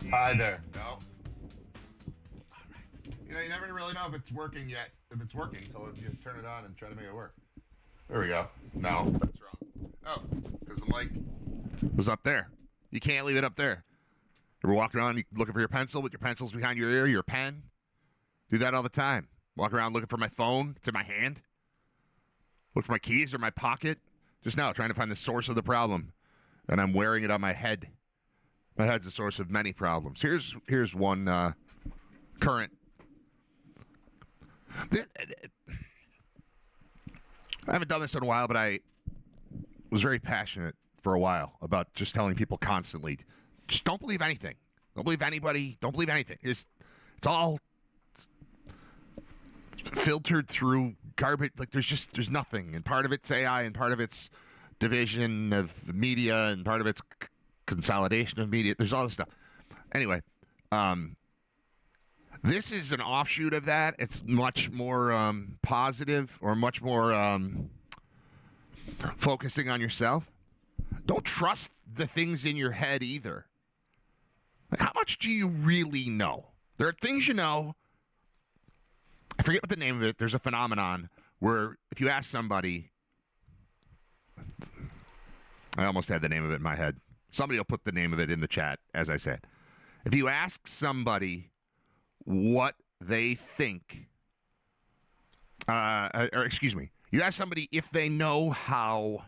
Hi there. No. You know, you never really know if it's working yet. If it's working until you turn it on and try to make it work. There we go. No, that's wrong. Oh, because the mic was up there. You can't leave it up there. You ever walk around looking for your pencil, but your pencil's behind your ear, your pen? Do that all the time. Walk around looking for my phone. It's in my hand. Look for my keys or my pocket. Just now, trying to find the source of the problem. And I'm wearing it on my head. My head's the source of many problems. Here's one current. I haven't done this in a while, but I was very passionate for a while about just telling people constantly, just don't believe anything. Don't believe anybody. Don't believe anything. It's all filtered through garbage. Like there's nothing. And part of it's AI and part of it's division of media and part of it's consolidation of media. There's all this stuff. Anyway, this is an offshoot of that. It's much more positive or much more focusing on yourself. Don't trust the things in your head either. Like, how much do you really know? There are things you know. I forget what the name of it. There's a phenomenon where if you ask somebody, I almost had the name of it in my head. Somebody will put the name of it in the chat as I said. If you ask somebody what they think, you ask somebody if they know how,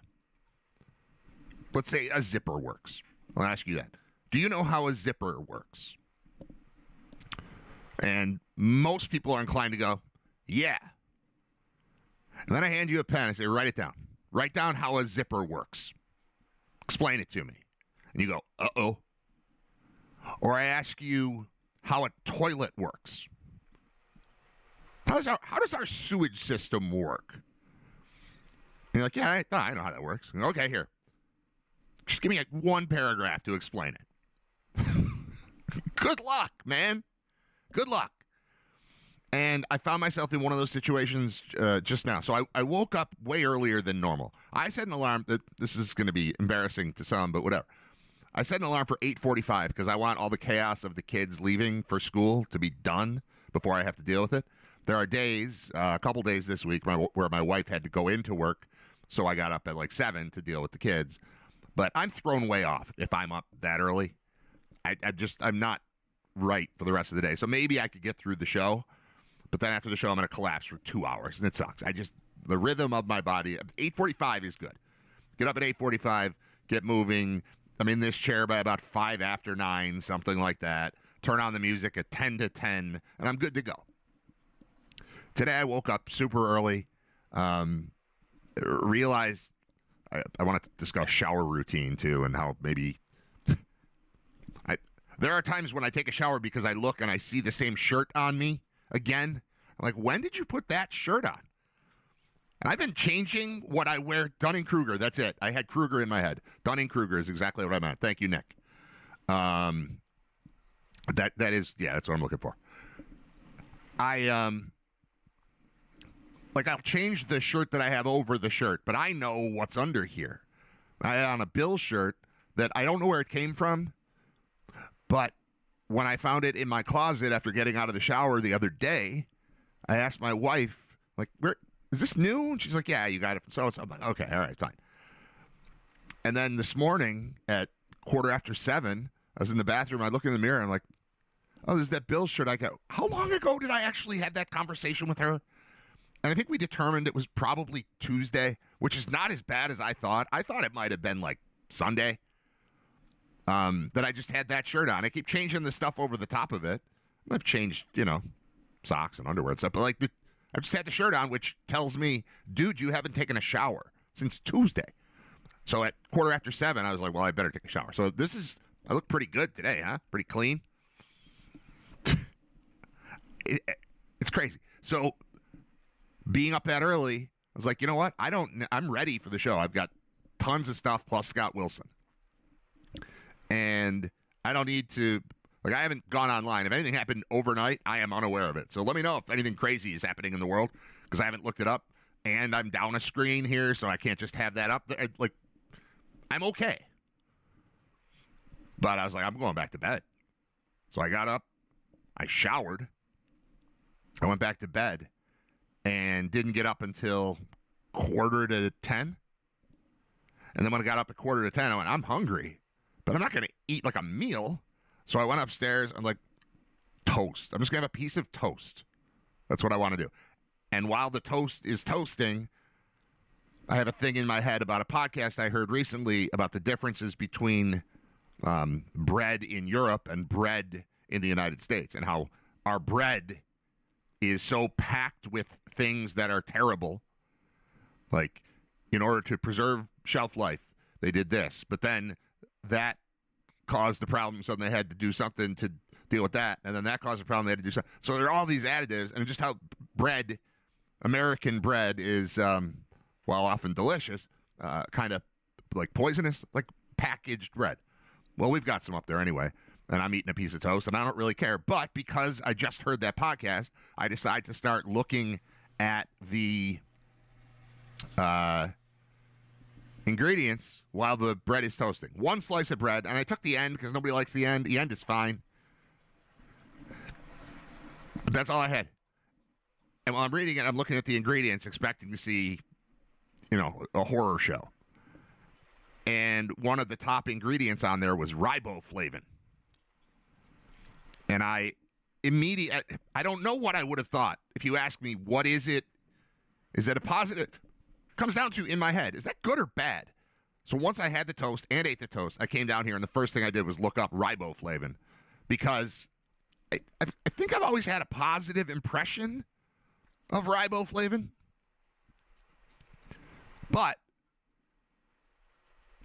let's say, a zipper works. I'll ask you that. Do you know how a zipper works? And most people are inclined to go, yeah. And then I hand you a pen and say, write it down. Write down how a zipper works. Explain it to me. And you go, uh-oh. Or I ask you how a toilet works. How does our sewage system work? And you're like, yeah, I know how that works. Okay, here. Just give me like one paragraph to explain it. Good luck, man. Good luck. And I found myself in one of those situations just now. So I woke up way earlier than normal. I set an alarm. This is going to be embarrassing to some, but whatever. I set an alarm for 8:45 because I want all the chaos of the kids leaving for school to be done before I have to deal with it. There are days, a couple days this week, where my wife had to go into work, so I got up at like 7 to deal with the kids. But I'm thrown way off if I'm up that early. I'm not right for the rest of the day. So maybe I could get through the show, but then after the show, I'm going to collapse for 2 hours, and it sucks. The rhythm of my body, 8:45 is good. Get up at 8:45, get moving. I'm in this chair by about 5 after 9, something like that. Turn on the music at 10 to 10, and I'm good to go. Today I woke up super early, realized I want to discuss shower routine too, and how maybe there are times when I take a shower because I look and I see the same shirt on me again. I'm like, when did you put that shirt on? And I've been changing what I wear. Dunning-Kruger, that's it. I had Kruger in my head. Dunning-Kruger is exactly what I meant. Thank you, Nick. That's what I'm looking for. I'll change the shirt that I have over the shirt, but I know what's under here. I had on a Bill shirt that I don't know where it came from, but when I found it in my closet after getting out of the shower the other day, I asked my wife, like, where is this new? And she's like, yeah, you got it from so-and-so. I'm like, okay, all right, fine. And then this morning at 7:15, I was in the bathroom. I look in the mirror. And I'm like, oh, this is that Bill shirt. I go, how long ago did I actually have that conversation with her? And I think we determined it was probably Tuesday, which is not as bad as I thought. I thought it might have been like Sunday that I just had that shirt on. I keep changing the stuff over the top of it. I've changed, socks and underwear and stuff. But I just had the shirt on, which tells me, dude, you haven't taken a shower since Tuesday. So at 7:15, I was like, well, I better take a shower. So I look pretty good today, huh? Pretty clean. It's crazy. So being up that early, I was like, you know what? I'm ready for the show. I've got tons of stuff plus Scott Wilson. And I don't need to, I haven't gone online. If anything happened overnight, I am unaware of it. So let me know if anything crazy is happening in the world, because I haven't looked it up. And I'm down a screen here, so I can't just have that up there. I'm okay. But I was like, I'm going back to bed. So I got up, I showered, I went back to bed, and didn't get up until 9:45. And then when I got up at 9:45, I went, I'm hungry, but I'm not going to eat like a meal. So I went upstairs. I'm like, toast. I'm just going to have a piece of toast. That's what I want to do. And while the toast is toasting, I have a thing in my head about a podcast I heard recently about the differences between bread in Europe and bread in the United States, and how our bread is so packed with things that are terrible. Like, in order to preserve shelf life, they did this. But then that caused the problem, so they had to do something to deal with that. And then that caused a problem, they had to do something. So there are all these additives, and just how bread, American bread, is, while often delicious, kind of like poisonous, like packaged bread. Well, we've got some up there anyway, and I'm eating a piece of toast, and I don't really care. But because I just heard that podcast, I decided to start looking at the ingredients while the bread is toasting. One slice of bread, and I took the end because nobody likes the end. The end is fine. But that's all I had. And while I'm reading it, I'm looking at the ingredients, expecting to see, a horror show. And one of the top ingredients on there was riboflavin. And I don't know what I would have thought if you asked me, what is it? Is it a positive? Comes down to, in my head, is that good or bad? So once I had the toast and ate the toast, I came down here, and the first thing I did was look up riboflavin, because I think I've always had a positive impression of riboflavin. But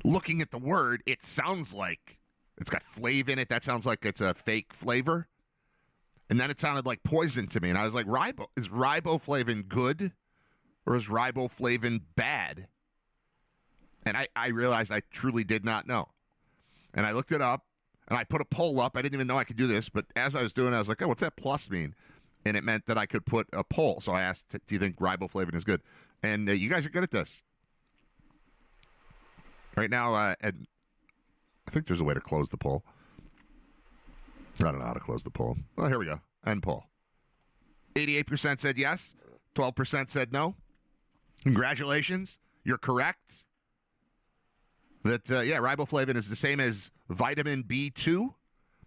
looking at the word, it sounds like it's got flavor in it. That sounds like it's a fake flavor. And then it sounded like poison to me. And I was like, is riboflavin good? Or is riboflavin bad? And I realized I truly did not know. And I looked it up, and I put a poll up. I didn't even know I could do this, but as I was doing it, I was like, oh, what's that plus mean? And it meant that I could put a poll. So I asked, do you think riboflavin is good? And you guys are good at this. Right now, I think there's a way to close the poll. I don't know how to close the poll. Well, here we go. End poll. 88% said yes. 12% said no. Congratulations. You're correct. That, riboflavin is the same as vitamin B2.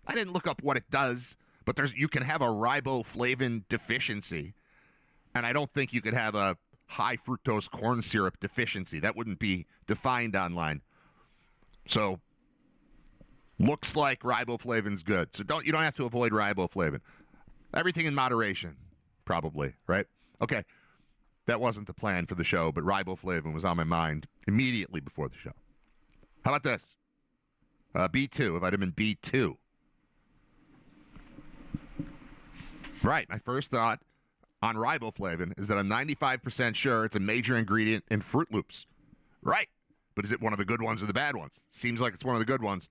I didn't look up what it does, but you can have a riboflavin deficiency. And I don't think you could have a high fructose corn syrup deficiency. That wouldn't be defined online. So, looks like riboflavin's good. So you don't have to avoid riboflavin. Everything in moderation, probably, right? Okay. That wasn't the plan for the show, but riboflavin was on my mind immediately before the show. How about this? B2, vitamin B2. Right. My first thought on riboflavin is that I'm 95% sure it's a major ingredient in Fruit Loops. Right. But is it one of the good ones or the bad ones? Seems like it's one of the good ones.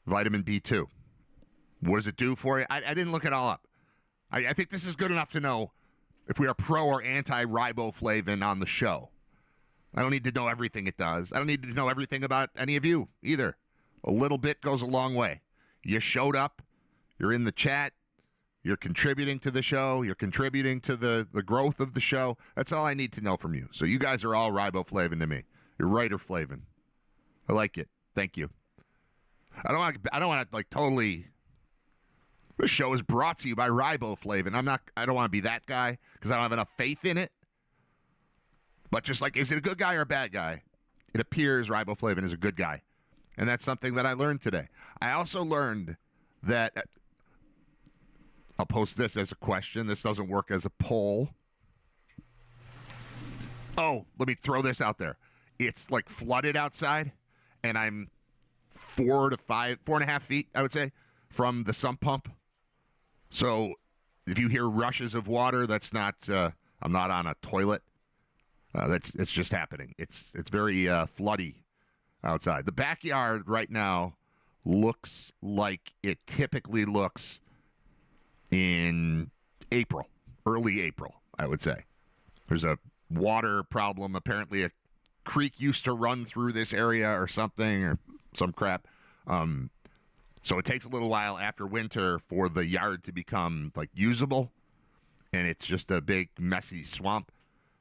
Vitamin B2. What does it do for you? I didn't look it all up. I think this is good enough to know if we are pro or anti-riboflavin on the show. I don't need to know everything it does. I don't need to know everything about any of you either. A little bit goes a long way. You showed up. You're in the chat. You're contributing to the show. You're contributing to the growth of the show. That's all I need to know from you. So you guys are all riboflavin to me. You're Riter-flavin. I like it. Thank you. I don't want to totally. This show is brought to you by riboflavin. I don't want to be that guy because I don't have enough faith in it. But just is it a good guy or a bad guy? It appears riboflavin is a good guy. And that's something that I learned today. I also learned that, I'll post this as a question. This doesn't work as a poll. Oh, let me throw this out there. It's flooded outside, and I'm 4.5 feet, I would say, from the sump pump. So if you hear rushes of water, that's not, I'm not on a toilet. It's just happening. It's very floody outside. The backyard right now looks like it typically looks in April, early April, I would say. There's a water problem. Apparently a creek used to run through this area or something or some crap. So it takes a little while after winter for the yard to become like usable, and it's just a big messy swamp,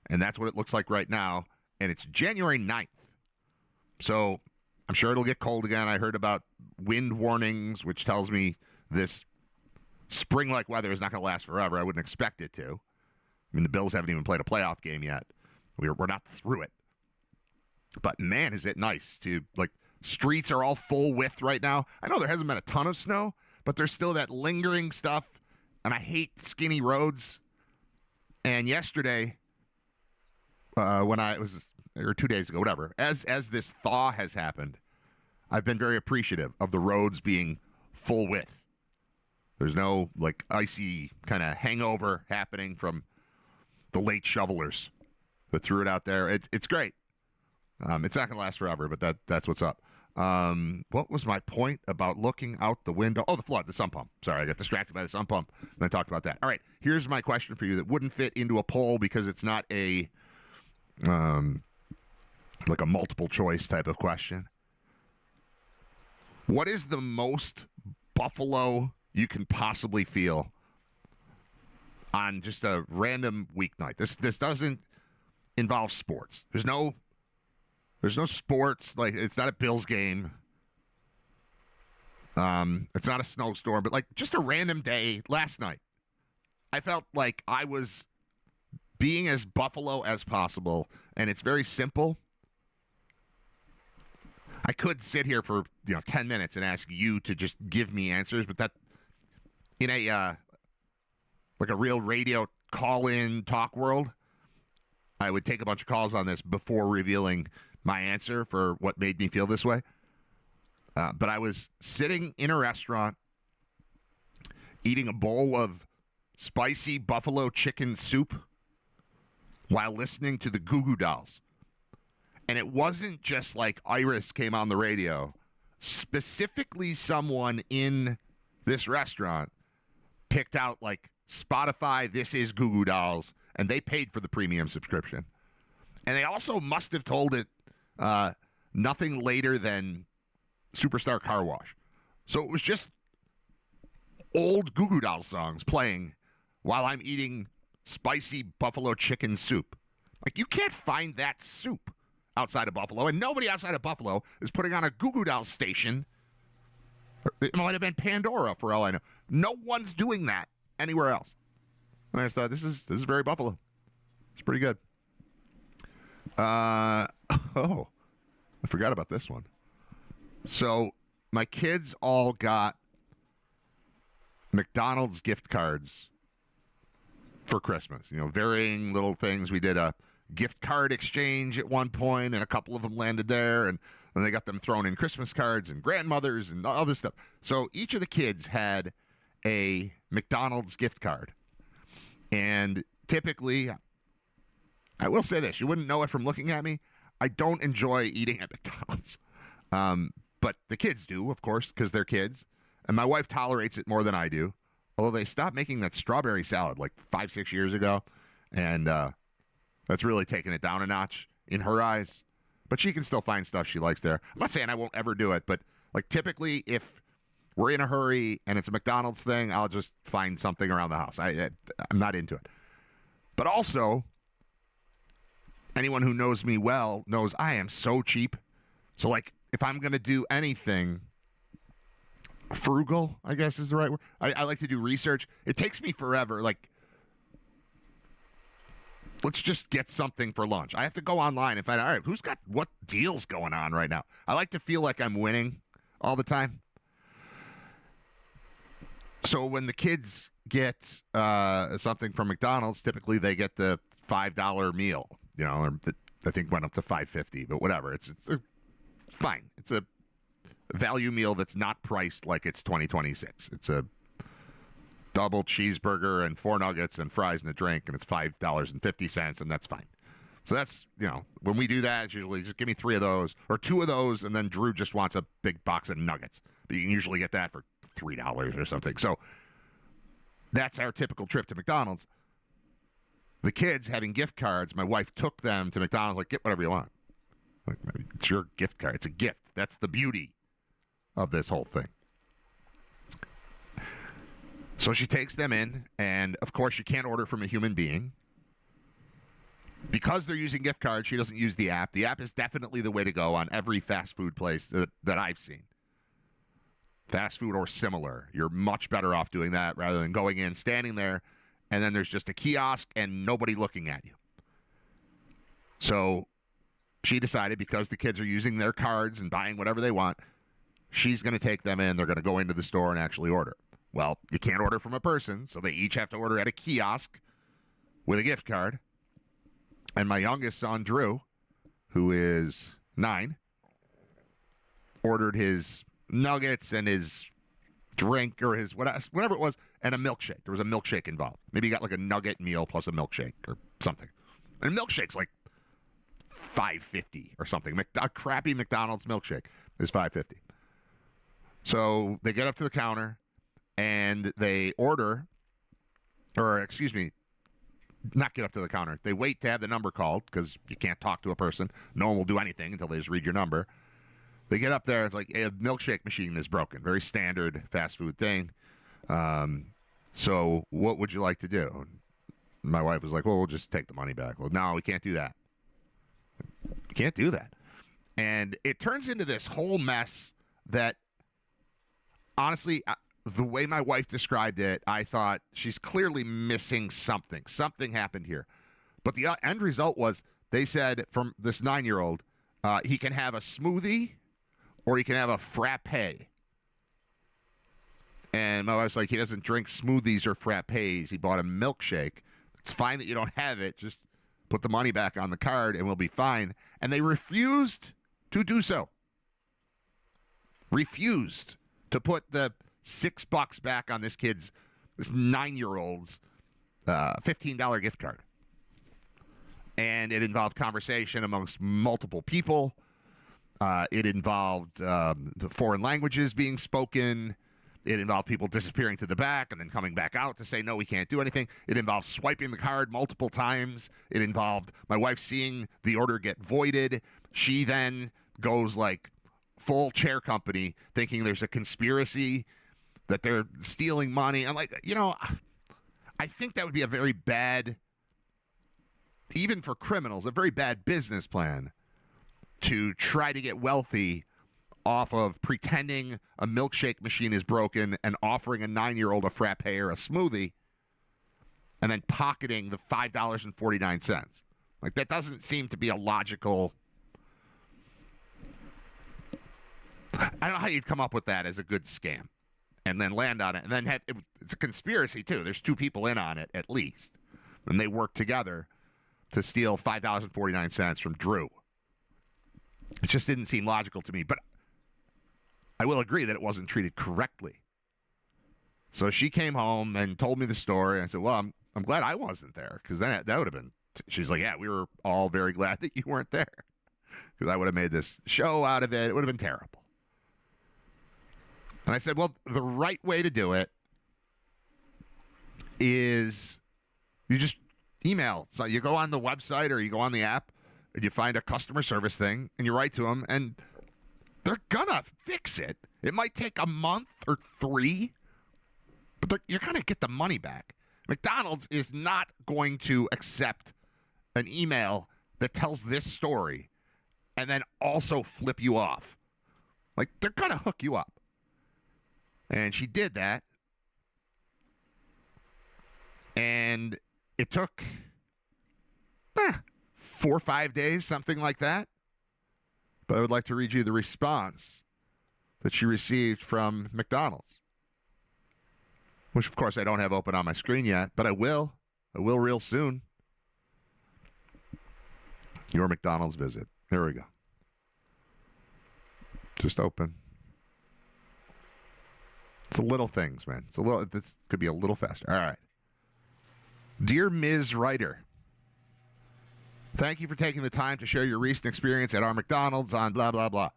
and that's what it looks like right now. And it's January 9th. So I'm sure it'll get cold again. I heard about wind warnings, which tells me this spring-like weather is not going to last forever. I wouldn't expect it to. I mean, the Bills haven't even played a playoff game yet. We're not through it. But, man, is it nice to, like, streets are all full width right now. I know there hasn't been a ton of snow, but there's still that lingering stuff, and I hate skinny roads. And yesterday, when I was, or 2 days ago, whatever, as this thaw has happened, I've been very appreciative of the roads being full width. There's no, like, icy kind of hangover happening from the late shovelers that threw it out there. It's great. It's not going to last forever, but that's what's up. What was my point about looking out the window? Oh, the flood, the sump pump. Sorry, I got distracted by the sump pump, and I talked about that. All right, here's my question for you that wouldn't fit into a poll because it's not a like a multiple choice type of question. What is the most Buffalo you can possibly feel on just a random weeknight? This doesn't involve sports. There's no sports. Like, it's not a Bills game. It's not a snowstorm, but like just a random day last night. I felt like I was being as Buffalo as possible, and it's very simple. I could sit here for 10 minutes and ask you to just give me answers, but that in a like a real radio call-in talk world, I would take a bunch of calls on this before revealing my answer for what made me feel this way. But I was sitting in a restaurant eating a bowl of spicy buffalo chicken soup while listening to the Goo Goo Dolls. And it wasn't just like Iris came on the radio. Specifically, someone in this restaurant picked out like Spotify, This Is Goo Goo Dolls, and they paid for the premium subscription. And they also must have told it nothing later than Superstar Car Wash. So it was just old Goo Goo Dolls songs playing while I'm eating spicy buffalo chicken soup. Like, you can't find that soup outside of Buffalo, and nobody outside of Buffalo is putting on a Goo Goo Dolls station. It might have been Pandora, for all I know. No one's doing that anywhere else. And I just thought, this is very Buffalo. It's pretty good. I forgot about this one. So my kids all got McDonald's gift cards for Christmas. Varying little things. We did a gift card exchange at one point, and a couple of them landed there, and they got them thrown in Christmas cards and grandmothers and all this stuff. So each of the kids had a McDonald's gift card. And typically, I will say this, you wouldn't know it from looking at me, I don't enjoy eating at McDonald's. But the kids do, of course, because they're kids. And my wife tolerates it more than I do. Although they stopped making that strawberry salad like 5-6 years ago. And that's really taken it down a notch in her eyes. But she can still find stuff she likes there. I'm not saying I won't ever do it, but like typically if we're in a hurry and it's a McDonald's thing, I'll just find something around the house. I'm not into it. But also, anyone who knows me well knows I am so cheap. So like if I'm going to do anything frugal, I guess is the right word. I like to do research. It takes me forever. Like, let's just get something for lunch. I have to go online and find out, all right, who's got what deals going on right now? I like to feel like I'm winning all the time. So when the kids get something from McDonald's, typically they get the $5 meal, or I think went up to $5.50, but whatever. It's fine. It's a value meal that's not priced like it's 2026. It's a double cheeseburger and 4 nuggets and fries and a drink, and it's $5.50, and that's fine. So that's, when we do that, it's usually just give me 3 of those or 2 of those, and then Drew just wants a big box of nuggets. But you can usually get that for $3 or something. So that's our typical trip to McDonald's. The kids having gift cards, my wife took them to McDonald's, like, get whatever you want. Like, it's your gift card. It's a gift. That's the beauty of this whole thing. So she takes them in, and of course, you can't order from a human being. Because they're using gift cards, she doesn't use the app. The app is definitely the way to go on every fast food place that I've seen. Fast food or similar. You're much better off doing that rather than going in, standing there, and then there's just a kiosk and nobody looking at you. So she decided, because the kids are using their cards and buying whatever they want, she's going to take them in. They're going to go into the store and actually order. Well, you can't order from a person, so they each have to order at a kiosk with a gift card. And my youngest son, Drew, who is 9, ordered his nuggets and his drink or his whatever it was, and a milkshake. There was a milkshake involved. Maybe he got like a nugget meal plus a milkshake or something. And a milkshake's like $5.50 or something. A crappy McDonald's milkshake is $5.50. So they get up to the counter and they order, or excuse me, not get up to the counter. They wait to have the number called because you can't talk to a person. No one will do anything until they just read your number. They get up there. It's like a milkshake machine is broken. Very standard fast food thing. So what would you like to do? And my wife was like, well, we'll just take the money back. Well, no, we can't do that. We can't do that. And it turns into this whole mess that, honestly, the way my wife described it, I thought she's clearly missing something. Something happened here. But the end result was they said from this 9-year-old, he can have a smoothie or he can have a frappe. And my wife's like, he doesn't drink smoothies or frappes. He bought a milkshake. It's fine that you don't have it. Just put the money back on the card and we'll be fine. And they refused to do so. Refused to put the $6 back on this 9-year-old's $15 gift card. And it involved conversation amongst multiple people. It involved the foreign languages being spoken. It involved people disappearing to the back and then coming back out to say, no, we can't do anything. It involved swiping the card multiple times. It involved my wife seeing the order get voided. She then goes like full chair company, thinking there's a conspiracy, that they're stealing money. I'm like, I think that would be a very bad, even for criminals, a very bad business plan to try to get wealthy off of pretending a milkshake machine is broken and offering a 9-year-old a frappe or a smoothie and then pocketing the $5.49. Like, that doesn't seem to be a logical. I don't know how you'd come up with that as a good scam and then land on it. And then it's a conspiracy, too. There's 2 people in on it, at least. And they work together to steal $5.49 from Drew. It just didn't seem logical to me. But I will agree that it wasn't treated correctly. So she came home and told me the story. And I said, well, I'm glad I wasn't there, because then that would have been. She's like, yeah, we were all very glad that you weren't there, because I would have made this show out of it. It would have been terrible. And I said, well, the right way to do it is you just email. So you go on the website or you go on the app and you find a customer service thing and you write to them, and they're going to fix it. It might take a month or 3, but you're going to get the money back. McDonald's is not going to accept an email that tells this story and then also flip you off. Like, they're going to hook you up. And she did that. And it took 4 or 5 days, something like that. But I would like to read you the response that she received from McDonald's, which, of course, I don't have open on my screen yet, but I will. I will real soon. Your McDonald's visit. There we go. Just open. It's the little things, man. This could be a little faster. All right. Dear Ms. Riter, thank you for taking the time to share your recent experience at our McDonald's on blah, blah, blah.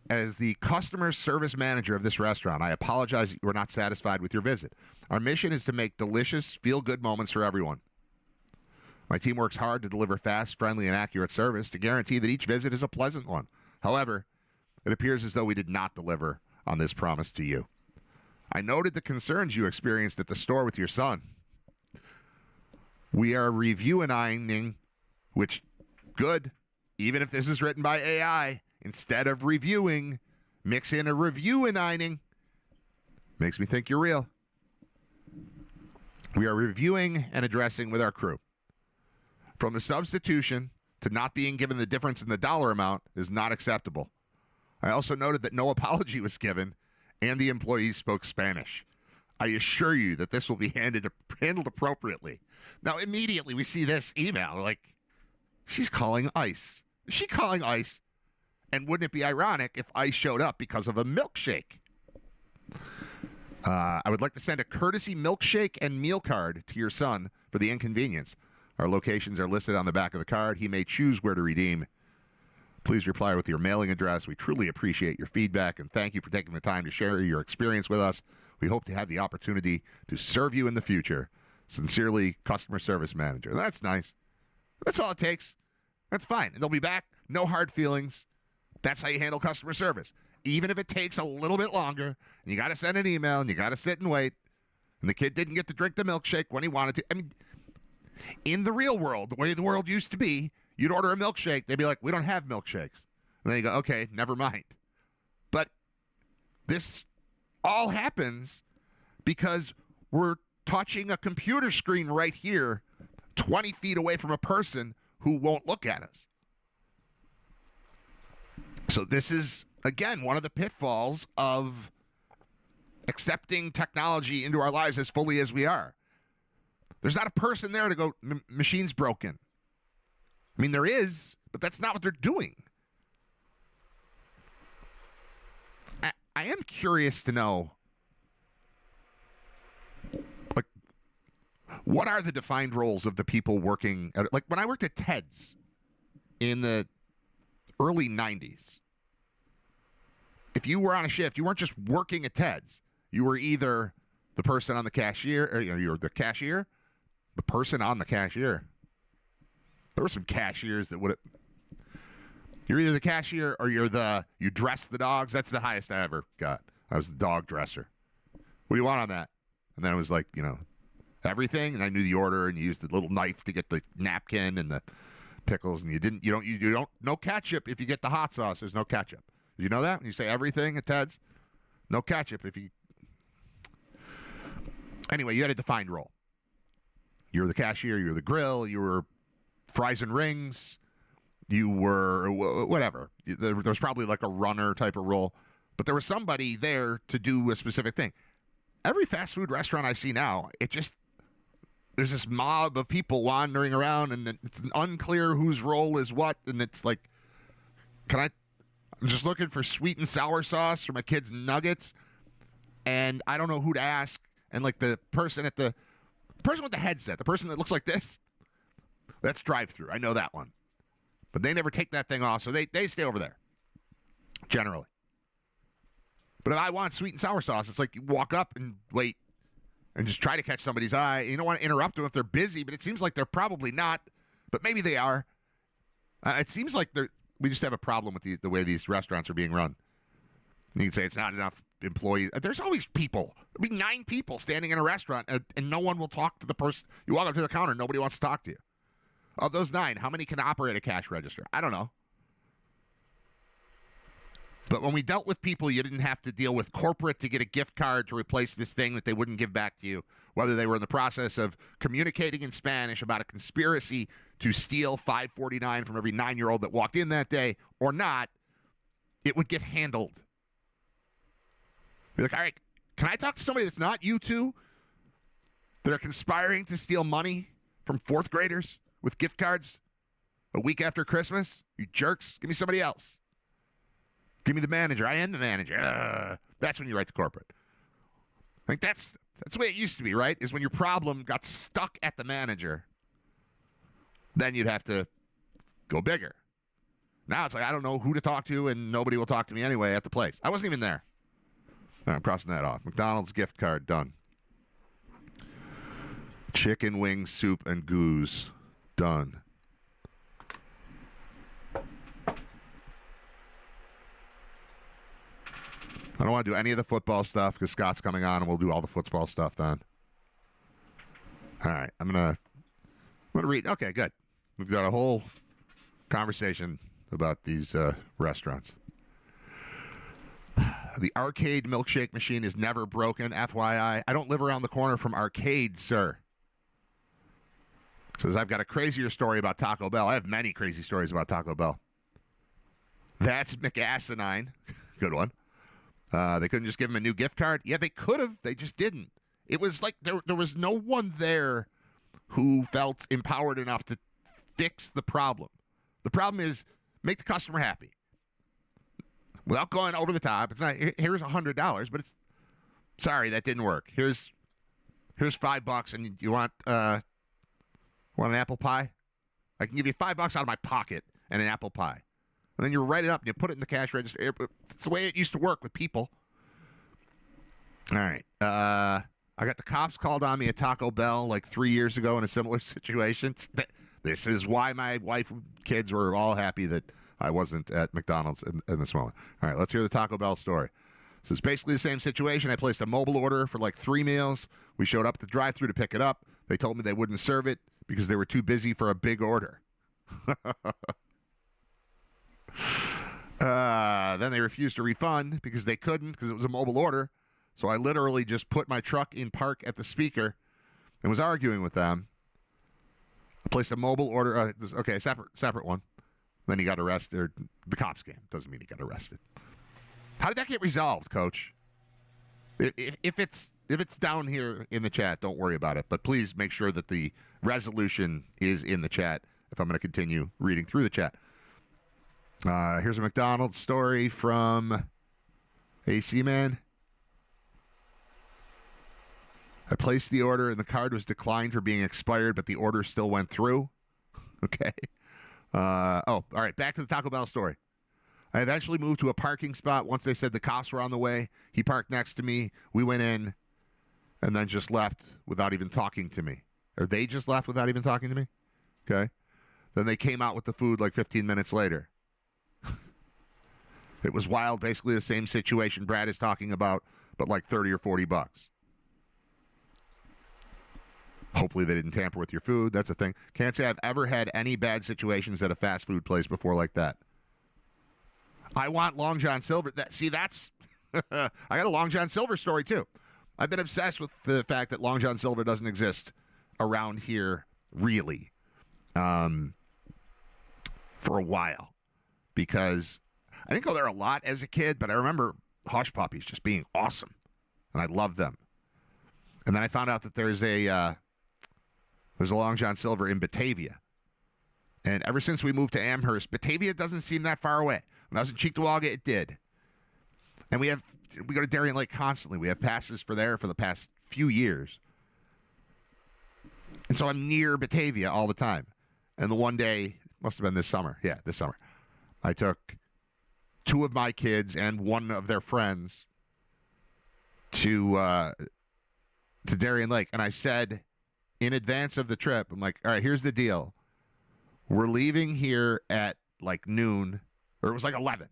As the customer service manager of this restaurant, I apologize that you were not satisfied with your visit. Our mission is to make delicious, feel-good moments for everyone. My team works hard to deliver fast, friendly, and accurate service to guarantee that each visit is a pleasant one. However, it appears as though we did not deliver on this promise to you. I noted the concerns you experienced at the store with your son. We are reviewing, which, good, even if this is written by AI, instead of reviewing, mix in a review-ining. Makes me think you're real. We are reviewing and addressing with our crew. From the substitution to not being given the difference in the dollar amount is not acceptable. I also noted that no apology was given and the employees spoke Spanish. I assure you that this will be handled appropriately. Now, immediately we see this email, like, she's calling ICE. Is she calling ICE? And wouldn't it be ironic if ICE showed up because of a milkshake? I would like to send a courtesy milkshake and meal card to your son for the inconvenience. Our locations are listed on the back of the card. He may choose where to redeem. Please reply with your mailing address. We truly appreciate your feedback, and thank you for taking the time to share your experience with us. We hope to have the opportunity to serve you in the future. Sincerely, Customer Service Manager. That's nice. That's all it takes. That's fine. And they'll be back. No hard feelings. That's how you handle customer service. Even if it takes a little bit longer, and you got to send an email, and you got to sit and wait, and the kid didn't get to drink the milkshake when he wanted to. I mean, in the real world, the way the world used to be, you'd order a milkshake. They'd be like, we don't have milkshakes. And then you go, okay, never mind. But this all happens because we're touching a computer screen right here 20 feet away from a person who won't look at us. So this is, again, one of the pitfalls of accepting technology into our lives as fully as we are. There's not a person there to go, machine's broken. I mean, there is, but that's not what they're doing. I am curious to know, like, what are the defined roles of the people working at, like, when I worked at Ted's in the early 90s, if you were on a shift, you weren't just working at Ted's. You were either the person on the cashier, or you were the cashier, the person on the cashier. There were some cashiers that would have. You're either the cashier or you dress the dogs. That's the highest I ever got. I was the dog dresser. What do you want on that? And then it was like, everything. And I knew the order, and you used the little knife to get the napkin and the pickles, and you don't, no ketchup if you get the hot sauce. There's no ketchup. Did you know that? When you say everything at Ted's, no ketchup if you. Anyway, you had a defined role. You were the cashier, you were the grill, you were fries and rings, you were whatever. There was probably like a runner type of role, but there was somebody there to do a specific thing. Every fast food restaurant I see now, there's this mob of people wandering around, and it's unclear whose role is what, and it's like, I'm just looking for sweet and sour sauce for my kids' nuggets, and I don't know who to ask, and like the person with the headset, the person that looks like this, that's drive-through. I know that one. But they never take that thing off, so they stay over there, generally. But if I want sweet and sour sauce, it's like you walk up and wait and just try to catch somebody's eye. You don't want to interrupt them if they're busy, but it seems like they're probably not, but maybe they are. It seems like we just have a problem with the way these restaurants are being run. And you can say it's not enough employees. There's always people. There'll be 9 people standing in a restaurant, and no one will talk to the person. You walk up to the counter, nobody wants to talk to you. Of those 9, how many can operate a cash register? I don't know. But when we dealt with people, you didn't have to deal with corporate to get a gift card to replace this thing that they wouldn't give back to you, whether they were in the process of communicating in Spanish about a conspiracy to steal $5.49 from every 9-year-old that walked in that day or not. It would get handled. Be like, all right, can I talk to somebody that's not you two that are conspiring to steal money from 4th graders with gift cards a week after Christmas? You jerks. Give me somebody else. Give me the manager. I am the manager. That's when you write to corporate. I think that's the way it used to be, right? Is when your problem got stuck at the manager, then you'd have to go bigger. Now it's like, I don't know who to talk to, and nobody will talk to me anyway at the place. I wasn't even there. All right, I'm crossing that off. McDonald's gift card, done. Chicken wing soup and goose, done. I don't want to do any of the football stuff because Scott's coming on and we'll do all the football stuff then. All right, I'm gonna read. Okay, good. We've got a whole conversation about these restaurants. The arcade milkshake machine is never broken, FYI. I don't live around the corner from arcades, sir. Says, I've got a crazier story about Taco Bell. I have many crazy stories about Taco Bell. That's McAsinine. Good one. They couldn't just give him a new gift card? Yeah, they could have. They just didn't. It was like there was no one there who felt empowered enough to fix the problem. The problem is make the customer happy. Without going over the top. It's not, here's $100, but it's, sorry, that didn't work. Here's $5, and you want an apple pie? I can give you $5 out of my pocket and an apple pie. And then you write it up and you put it in the cash register. It's the way it used to work with people. All right. I got the cops called on me at Taco Bell like 3 years ago in a similar situation. This is why my wife and kids were all happy that I wasn't at McDonald's in this moment. All right, let's hear the Taco Bell story. So it's basically the same situation. I placed a mobile order for like 3 meals. We showed up at the drive-thru to pick it up. They told me they wouldn't serve it because they were too busy for a big order. Then they refused to refund because they couldn't because it was a mobile order. So I literally just put my truck in park at the speaker and was arguing with them. I placed a mobile order. Okay, separate one. Then he got arrested. Or the cops came. Doesn't mean he got arrested. How did that get resolved, Coach? If it's down here in the chat, don't worry about it. But please make sure that the resolution is in the chat if I'm going to continue reading through the chat. Here's a McDonald's story from AC Man. I placed the order and the card was declined for being expired, but the order still went through. Okay. All right. Back to the Taco Bell story. I eventually moved to a parking spot once they said the cops were on the way. He parked next to me. We went in and then just left without even talking to me. Or they just left without even talking to me. Okay. Then they came out with the food like 15 minutes later. It was wild. Basically the same situation Brad is talking about, but like $30 or $40. Hopefully they didn't tamper with your food. That's a thing. Can't say I've ever had any bad situations at a fast food place before like that. I want Long John Silver. That's I got a Long John Silver story too. I've been obsessed with the fact that Long John Silver doesn't exist around here really for a while because I didn't go there a lot as a kid, but I remember Hush Puppies just being awesome, and I loved them. And then I found out that there's a Long John Silver in Batavia. And ever since we moved to Amherst, Batavia doesn't seem that far away. When I was in Cheektowaga, it did. And we go to Darien Lake constantly. We have passes for there for the past few years. And so I'm near Batavia all the time. And the one day, must have been this summer. Yeah, this summer. I took 2 of my kids and 1 of their friends to Darien Lake. And I said in advance of the trip, I'm like, all right, here's the deal. We're leaving here at like noon, or it was like 11,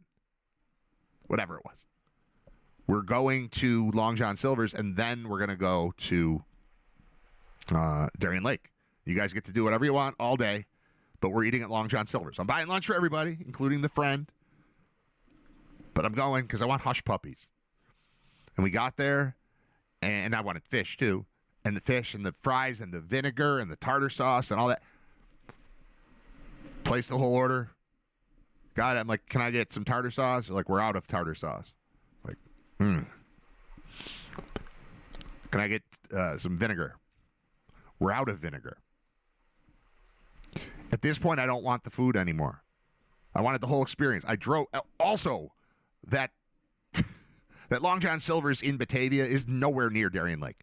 whatever it was. We're going to Long John Silver's, and then we're going to go to Darien Lake. You guys get to do whatever you want all day, but we're eating at Long John Silver's. I'm buying lunch for everybody, including the friend, but I'm going because I want Hush Puppies. And we got there, and I wanted fish too, and the fish and the fries and the vinegar and the tartar sauce and all that. Placed the whole order. Got it. I'm like, can I get some tartar sauce? They're like, we're out of tartar sauce. Like, Can I get some vinegar? We're out of vinegar. At this point, I don't want the food anymore. I wanted the whole experience. I drove. Also, that Long John Silver's in Batavia is nowhere near Darien Lake.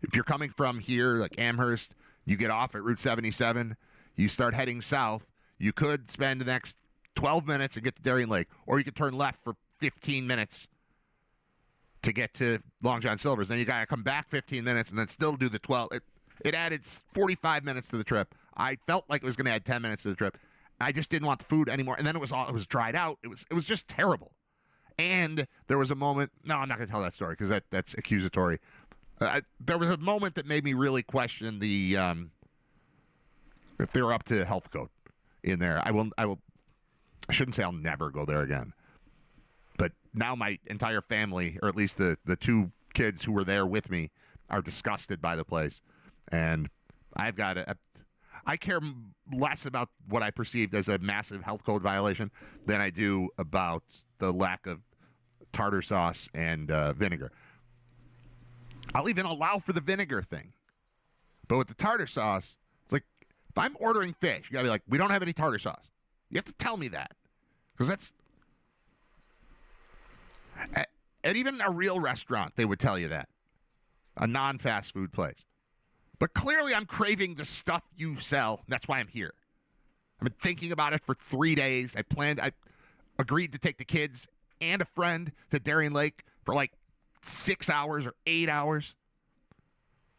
If you're coming from here, like Amherst, you get off at Route 77, you start heading south, you could spend the next 12 minutes and get to Darien Lake, or you could turn left for 15 minutes to get to Long John Silver's. Then you got to come back 15 minutes and then still do the 12. It added 45 minutes to the trip. I felt like it was going to add 10 minutes to the trip. I just didn't want the food anymore. And then it was dried out. It was just terrible. And there was a moment. No, I'm not going to tell that story because that's accusatory. There was a moment that made me really question the if they're up to health code in there. I shouldn't say I'll never go there again. But now my entire family, or at least the two kids who were there with me, are disgusted by the place. And I've got I care less about what I perceived as a massive health code violation than I do about the lack of tartar sauce and vinegar. I'll even allow for the vinegar thing. But with the tartar sauce, it's like, if I'm ordering fish, you got to be like, we don't have any tartar sauce. You have to tell me that. Because that's... At even a real restaurant, they would tell you that. A non-fast food place. But clearly I'm craving the stuff you sell. That's why I'm here. I've been thinking about it for 3 days. I agreed to take the kids and a friend to Darien Lake for like 6 hours or 8 hours.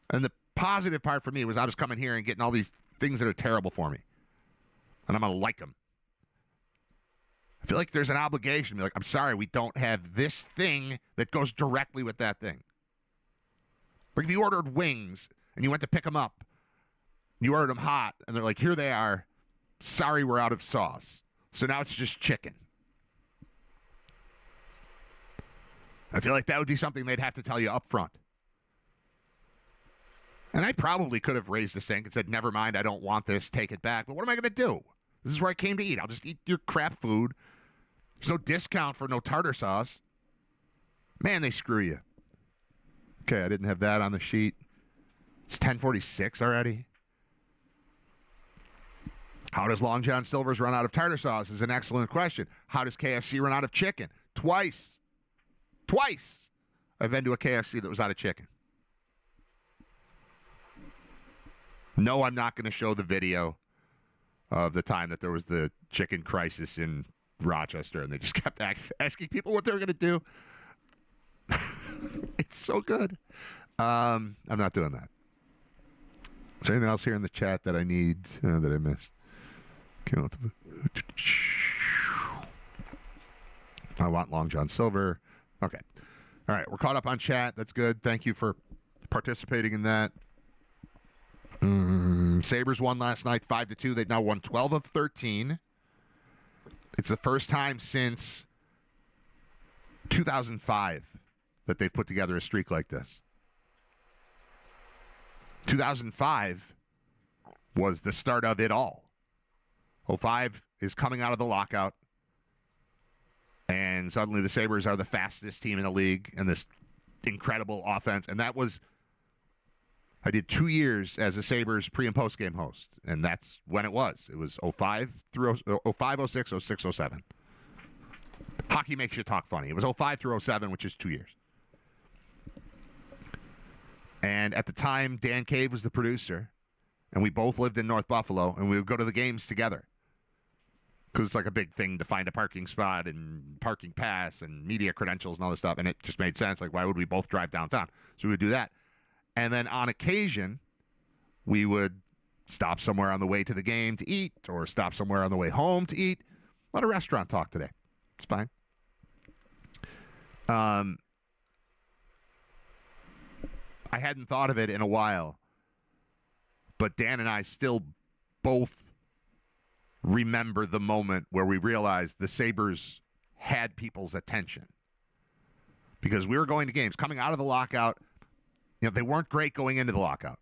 And the positive part for me was I was coming here and getting all these things that are terrible for me. And I'm going to like them. I feel like there's an obligation to be like, I'm sorry, we don't have this thing that goes directly with that thing. Like if you ordered wings and you went to pick them up, you ordered them hot, and they're like, here they are. Sorry, we're out of sauce. So now it's just chicken. I feel like that would be something they'd have to tell you up front. And I probably could have raised a stink and said, never mind, I don't want this, take it back. But what am I going to do? This is where I came to eat. I'll just eat your crap food. There's no discount for no tartar sauce. Man, they screw you. Okay, I didn't have that on the sheet. It's 10:46 already. How does Long John Silver's run out of tartar sauce is an excellent question. How does KFC run out of chicken? Twice. I've been to a KFC that was out of chicken. No, I'm not going to show the video of the time that there was the chicken crisis in Rochester, and they just kept asking people what they were going to do. It's so good. I'm not doing that. Is there anything else here in the chat that I need that I missed? I want Long John Silver. Okay. All right. We're caught up on chat. That's good. Thank you for participating in that. Sabres won last night 5-2. They've now won 12 of 13. It's the first time since 2005 that they've put together a streak like this. 2005 was the start of it all. 05 is coming out of the lockout, and suddenly the Sabres are the fastest team in the league and this incredible offense. And that was, I did 2 years as a Sabres pre- and post-game host, and that's when it was. It was 05 through 05, 06, 06, 07. Hockey makes you talk funny. It was 05 through 07, which is 2 years. And at the time, Dan Cave was the producer, and we both lived in North Buffalo, and we would go to the games together. Because it's like a big thing to find a parking spot and parking pass and media credentials and all this stuff, and it just made sense. Like, why would we both drive downtown? So we would do that. And then on occasion, we would stop somewhere on the way to the game to eat, or stop somewhere on the way home to eat. A lot of restaurant talk today. It's fine. I hadn't thought of it in a while, but Dan and I still both remember the moment where we realized the Sabres had people's attention. Because we were going to games. Coming out of the lockout, you know, they weren't great going into the lockout.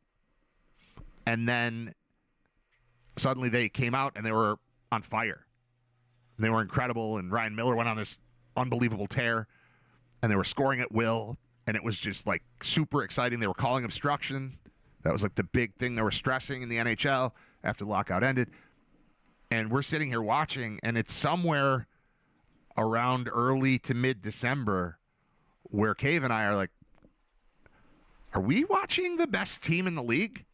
And then suddenly they came out and they were on fire. And they were incredible, and Ryan Miller went on this unbelievable tear, and they were scoring at will, and it was just like super exciting. They were calling obstruction. That was like the big thing they were stressing in the NHL after the lockout ended. And we're sitting here watching, and it's somewhere around early to mid-December where Cave and I are like, are we watching the best team in the league?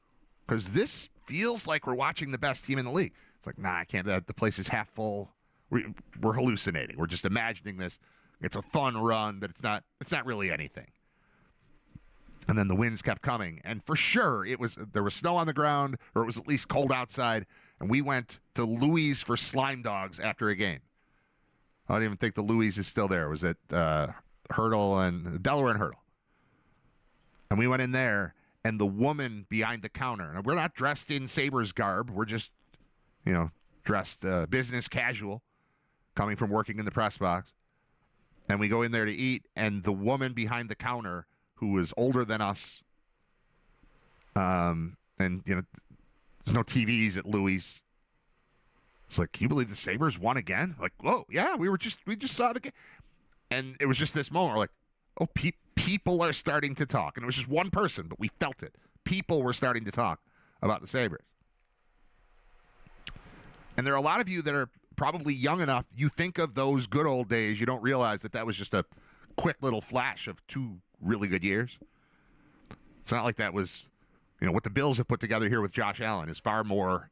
Because this feels like we're watching the best team in the league. It's like, nah, I can't. The place is half full. We're hallucinating. We're just imagining this. It's a fun run, but it's not really anything. And then the winds kept coming, and for sure there was snow on the ground, or it was at least cold outside. And we went to Louis for slime dogs after a game. I don't even think the Louis is still there. It was at Hurdle and Delaware and Hurdle. And we went in there, and the woman behind the counter, and we're not dressed in Sabres garb. We're just, dressed business casual, coming from working in the press box. And we go in there to eat, and the woman behind the counter, who was older than us, and, there's no TVs at Louis. It's like, can you believe the Sabres won again? Like, whoa, yeah, we just saw the game. And it was just this moment, we're like, oh, people are starting to talk. And it was just one person, but we felt it. People were starting to talk about the Sabres. And there are a lot of you that are probably young enough, you think of those good old days, you don't realize that was just a quick little flash of 2 really good years. It's not like that was, what the Bills have put together here with Josh Allen is far more,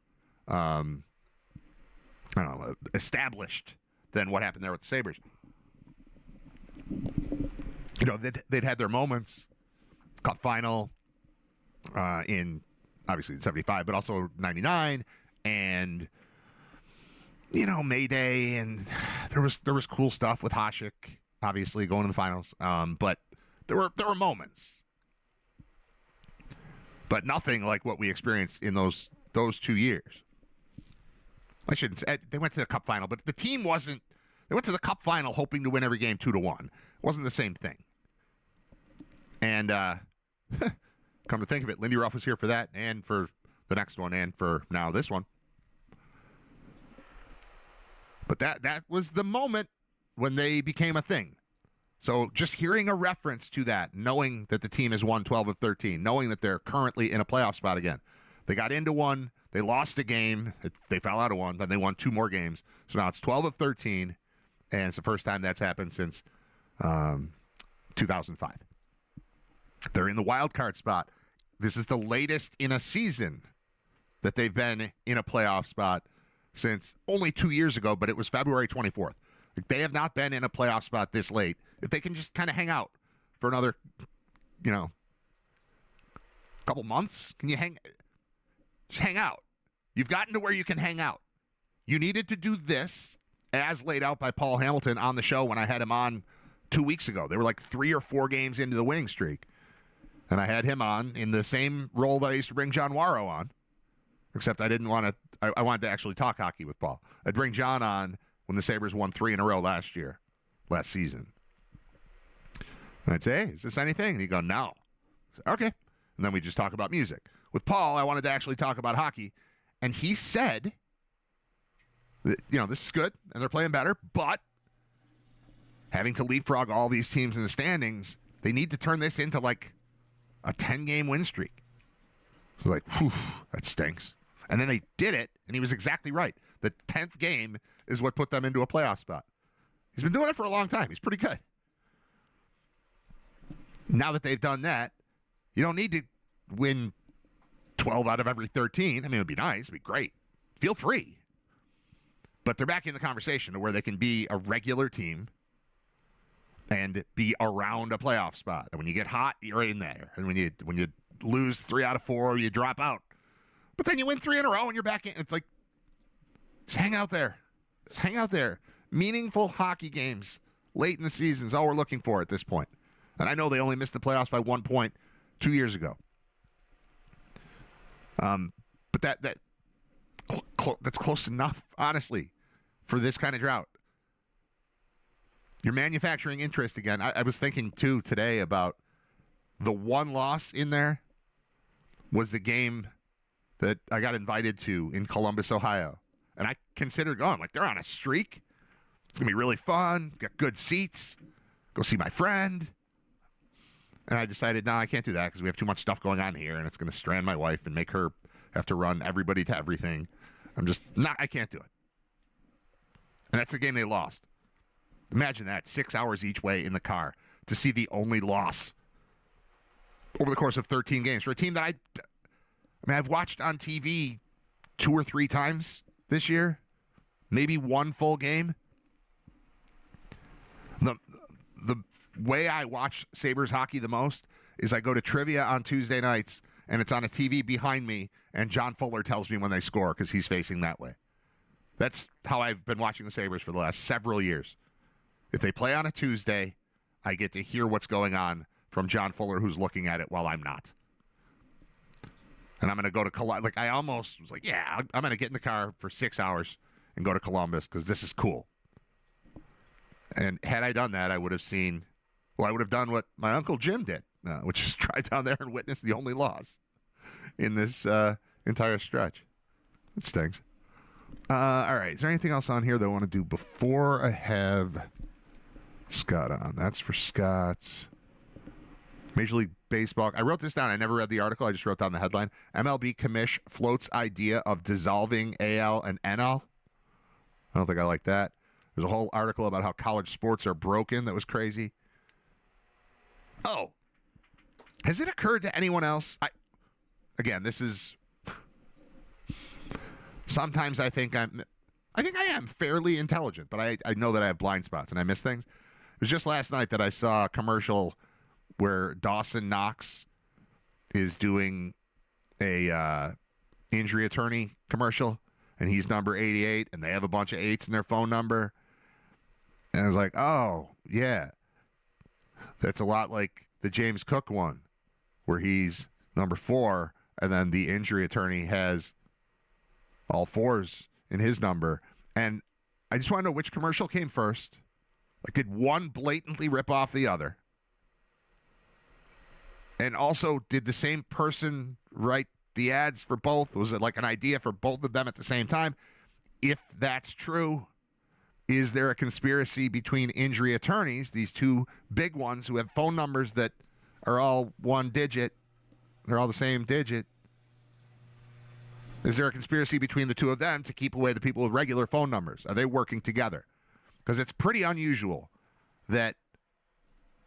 established than what happened there with the Sabres. They'd had their moments, Cup final in, obviously, 75, but also 99, and, May Day, and there was cool stuff with Hasek, obviously, going to the finals, but there were moments. But nothing like what we experienced in those 2 years. I shouldn't say they went to the Cup final, but the team wasn't. They went to the Cup final hoping to win every game 2-1. It wasn't the same thing. And come to think of it, Lindy Ruff was here for that, and for the next one, and for now this one. But that was the moment when they became a thing. So just hearing a reference to that, knowing that the team has won 12 of 13, knowing that they're currently in a playoff spot again. They got into one, they lost a game, they fell out of one, then they won 2 more games. So now it's 12 of 13, and it's the first time that's happened since 2005. They're in the wild card spot. This is the latest in a season that they've been in a playoff spot since only 2 years ago, but it was February 24th. They have not been in a playoff spot this late. If they can just kind of hang out for another, couple months, can you just hang out? You've gotten to where you can hang out. You needed to do this, as laid out by Paul Hamilton on the show when I had him on 2 weeks ago. They were like 3 or 4 games into the winning streak. And I had him on in the same role that I used to bring John Waro on, except I didn't want to, I wanted to actually talk hockey with Paul. I'd bring John on when the Sabres won 3 in a row last season. And I'd say, hey, is this anything? And he'd go, no. Say, okay. And then we just talk about music. With Paul, I wanted to actually talk about hockey. And he said, that, this is good, and they're playing better, but having to leapfrog all these teams in the standings, they need to turn this into like a 10-game win streak. So like, whew, that stinks. And then they did it, and he was exactly right. The 10th game is what put them into a playoff spot. He's been doing it for a long time. He's pretty good. Now that they've done that, you don't need to win 12 out of every 13. I mean, it would be nice. It would be great. Feel free. But they're back in the conversation to where they can be a regular team and be around a playoff spot. And when you get hot, you're in there. And when you lose 3 out of 4, you drop out. But then you win 3 in a row and you're back in. It's like, just hang out there. Just hang out there. Meaningful hockey games late in the season is all we're looking for at this point. And I know they only missed the playoffs by 1 point 2 years ago. But that's close enough, honestly, for this kind of drought. Your manufacturing interest again. I was thinking, too, today about the one loss in there was the game that I got invited to in Columbus, Ohio. And I considered going. Like, they're on a streak. It's going to be really fun. Got good seats. Go see my friend. And I decided, no, I can't do that because we have too much stuff going on here, and it's going to strand my wife and make her have to run everybody to everything. I can't do it. And that's the game they lost. Imagine that, 6 hours each way in the car to see the only loss over the course of 13 games for a team that I've watched on TV 2 or 3 times this year, maybe one full game. The way I watch Sabres hockey the most is I go to trivia on Tuesday nights, and it's on a TV behind me, and John Fuller tells me when they score because he's facing that way. That's how I've been watching the Sabres for the last several years. If they play on a Tuesday, I get to hear what's going on from John Fuller, who's looking at it while I'm not. And I'm going to go to Columbus. Like, I almost was like, yeah, I'm going to get in the car for 6 hours and go to Columbus because this is cool. And had I done that, I would have done what my Uncle Jim did, which is drive down there and witness the only loss in this entire stretch. It stings. All right. Is there anything else on here that I want to do before I have Scott on? That's for Scott's. Major League Baseball. I wrote this down. I never read the article. I just wrote down the headline. MLB commish floats idea of dissolving AL and NL. I don't think I like that. There's a whole article about how college sports are broken that was crazy. Oh. Has it occurred to anyone else? Again, this is... Sometimes I think I am fairly intelligent, but I know that I have blind spots and I miss things. It was just last night that I saw a commercial where Dawson Knox is doing a injury attorney commercial, and he's number 88, and they have a bunch of 8s in their phone number. And I was like, oh, yeah. That's a lot like the James Cook one, where he's number 4, and then the injury attorney has all 4s in his number. And I just want to know which commercial came first. Like, did one blatantly rip off the other? And also, did the same person write the ads for both? Was it like an idea for both of them at the same time? If that's true, is there a conspiracy between injury attorneys, these two big ones who have phone numbers that are all one digit, they're all the same digit? Is there a conspiracy between the two of them to keep away the people with regular phone numbers? Are they working together? Because it's pretty unusual that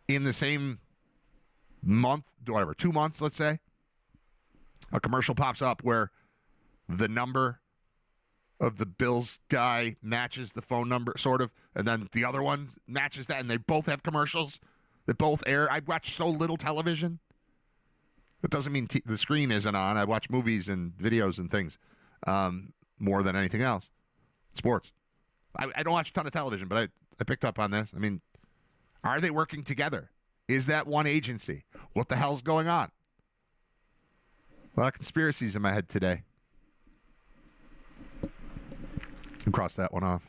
in the same month, whatever, 2 months, let's say, a commercial pops up where the number of the Bills guy matches the phone number, sort of, and then the other one matches that, and they both have commercials that both air. I watch so little television. That doesn't mean the screen isn't on. I watch movies and videos and things more than anything else. Sports. I don't watch a ton of television, but I picked up on this. I mean, are they working together? Is that one agency? What the hell's going on? A lot of conspiracies in my head today. Can cross that one off.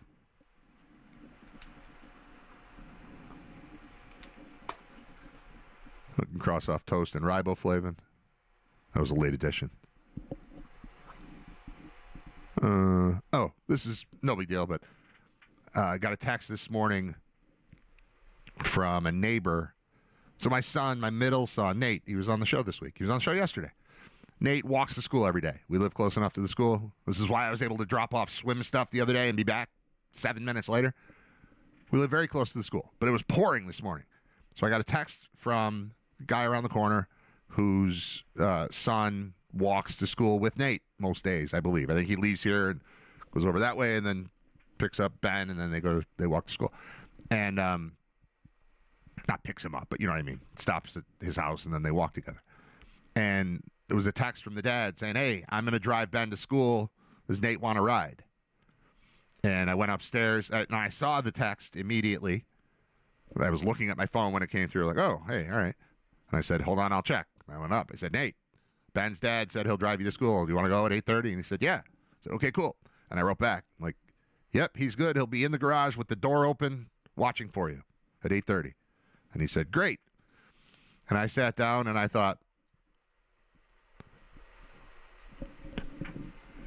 I can cross off toast and riboflavin. That was a late edition. This is no big deal, but I got a text this morning from a neighbor. So my son, my middle son, Nate, he was on the show this week. He was on the show yesterday. Nate walks to school every day. We live close enough to the school. This is why I was able to drop off swim stuff the other day and be back 7 minutes later. We live very close to the school, but it was pouring this morning. So I got a text from a guy around the corner whose son walks to school with Nate most days, I believe. I think he leaves here and goes over that way and then picks up Ben, and then they walk to school. And not picks him up, but you know what I mean. Stops at his house, and then they walk together. And there was a text from the dad saying, hey, I'm going to drive Ben to school. Does Nate want to ride? And I went upstairs, and I saw the text immediately. I was looking at my phone when it came through, like, oh, hey, all right. And I said, hold on, I'll check. I went up. I said, Nate, Ben's dad said he'll drive you to school. Do you want to go at 8:30? And he said, yeah. I said, okay, cool. And I wrote back, like, yep, he's good. He'll be in the garage with the door open watching for you at 8:30. And he said, great. And I sat down and I thought,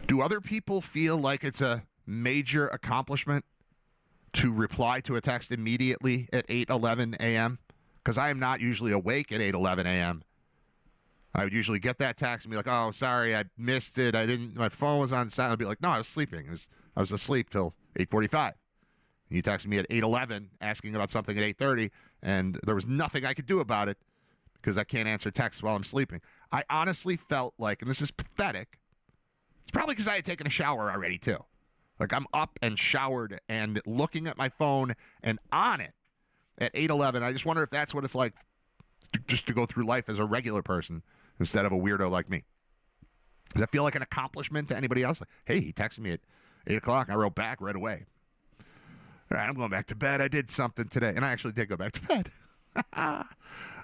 do other people feel like it's a major accomplishment to reply to a text immediately at 8:11 a.m.? Because I am not usually awake at 8:11 a.m. I would usually get that text and be like, oh, sorry, I missed it. My phone was on silent. I'd be like, no, I was sleeping. I was asleep till 8:45. And you texted me at 8:11 asking about something at 8:30, and there was nothing I could do about it because I can't answer texts while I'm sleeping. I honestly felt like, and this is pathetic, it's probably because I had taken a shower already, too. Like, I'm up and showered and looking at my phone and on it at 8:11. I just wonder if that's what it's like just to go through life as a regular person instead of a weirdo like me. Does that feel like an accomplishment to anybody else? Like, hey, he texted me at 8 o'clock. I wrote back right away. All right, I'm going back to bed. I did something today, and I actually did go back to bed. All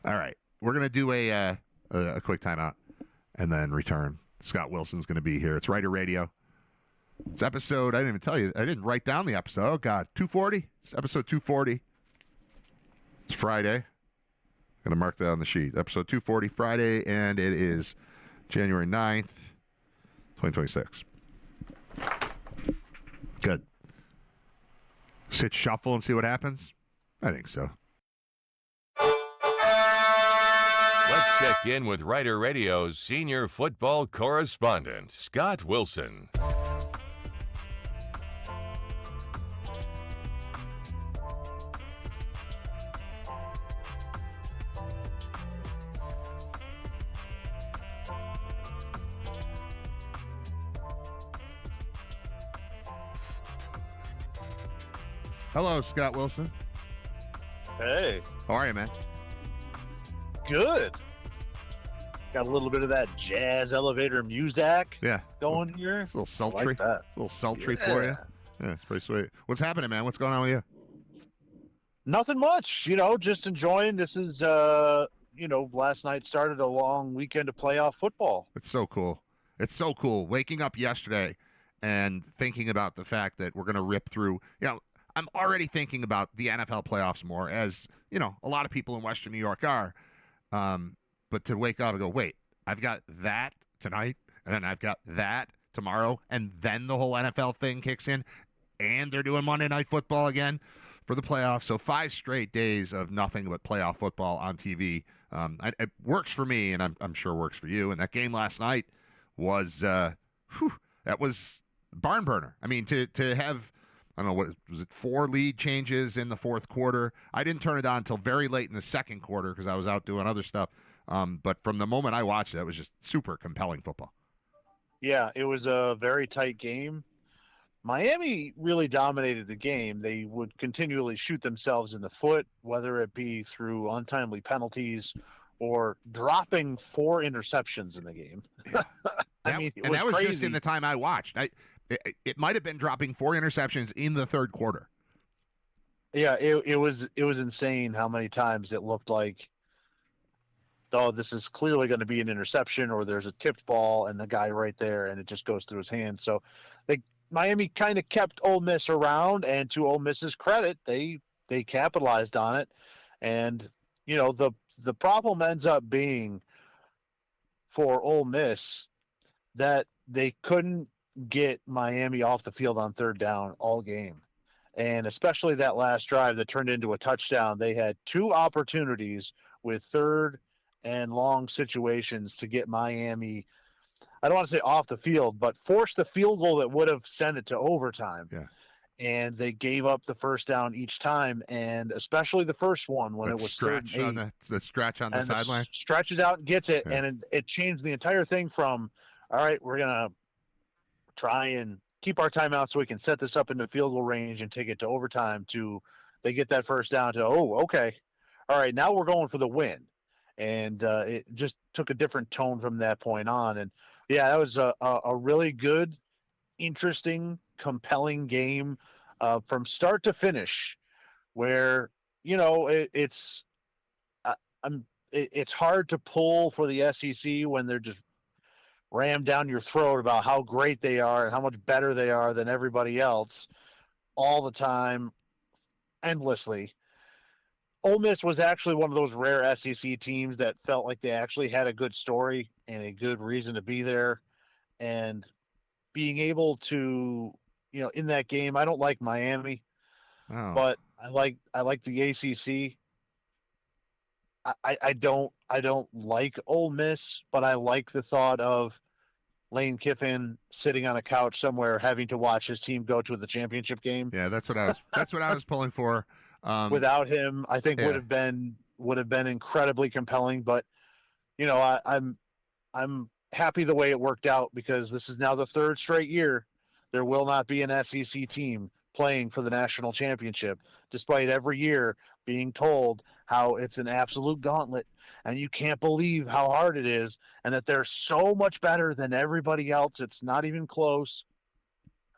right, we're gonna do a quick timeout and then return. Scott Wilson's gonna be here. It's Riter Radio. It's episode. I didn't even tell you. I didn't write down the episode. Oh God, 240. It's episode 240. It's Friday. I'm gonna mark that on the sheet. Episode 240, Friday, and it is January 9th, 2026. Good. Sit shuffle and see what happens? I think so. Let's check in with Riter Radio's senior football correspondent, Scott Wilson. Hello, Scott Wilson. Hey. How are you, man? Good. Got a little bit of that jazz elevator music going here. It's a little sultry. Like that. A little sultry for you. Yeah, it's pretty sweet. What's happening, man? What's going on with you? Nothing much. Just enjoying. This is, last night started a long weekend of playoff football. It's so cool. It's so cool. Waking up yesterday and thinking about the fact that we're going to rip through, I'm already thinking about the NFL playoffs more, as, a lot of people in Western New York are. But to wake up and go, wait, I've got that tonight, and then I've got that tomorrow, and then the whole NFL thing kicks in, and they're doing Monday Night Football again for the playoffs. So 5 straight days of nothing but playoff football on TV. It works for me, and I'm sure works for you. And that game last night was, that was barn burner. I mean, to have, I don't know, what was it, 4 lead changes in the fourth quarter. I didn't turn it on until very late in the second quarter because I was out doing other stuff. But from the moment I watched it was just super compelling football. Yeah, it was a very tight game. Miami really dominated the game. They would continually shoot themselves in the foot, whether it be through untimely penalties or dropping 4 interceptions in the game. Yeah. It was that was crazy. Just in the time I watched. It might have been dropping 4 interceptions in the third quarter. Yeah, it was insane how many times it looked like, oh, this is clearly going to be an interception, or there's a tipped ball and the guy right there and it just goes through his hands. So Miami kind of kept Ole Miss around, and to Ole Miss's credit, they capitalized on it. And, the problem ends up being for Ole Miss that they couldn't get Miami off the field on third down all game. And especially that last drive that turned into a touchdown, they had 2 opportunities with third and long situations to get Miami, I don't want to say off the field, but force the field goal that would have sent it to overtime. Yeah. And they gave up the first down each time, and especially the first one when it was stretch on the stretch on the sideline. Stretches out and gets it, Yeah. and it changed the entire thing from, all right, we're gonna try and keep our timeout so we can set this up into field goal range and take it to overtime, to they get that first down to, oh, okay, all right, now we're going for the win. And it just took a different tone from that point on. And yeah, that was a really good, interesting, compelling game from start to finish, where, it's hard to pull for the SEC when they're just rammed down your throat about how great they are and how much better they are than everybody else all the time, endlessly. Ole Miss was actually one of those rare SEC teams that felt like they actually had a good story and a good reason to be there. And being able to, in that game, I don't like Miami, but I like the ACC. I don't like Ole Miss, but I like the thought of Lane Kiffin sitting on a couch somewhere having to watch his team go to the championship game. Yeah, that's what I was pulling for. Without him, I think would have been incredibly compelling. But I'm happy the way it worked out, because this is now the 3rd straight year there will not be an SEC team playing for the national championship, despite every year being told how it's an absolute gauntlet and you can't believe how hard it is, and that they're so much better than everybody else. It's not even close.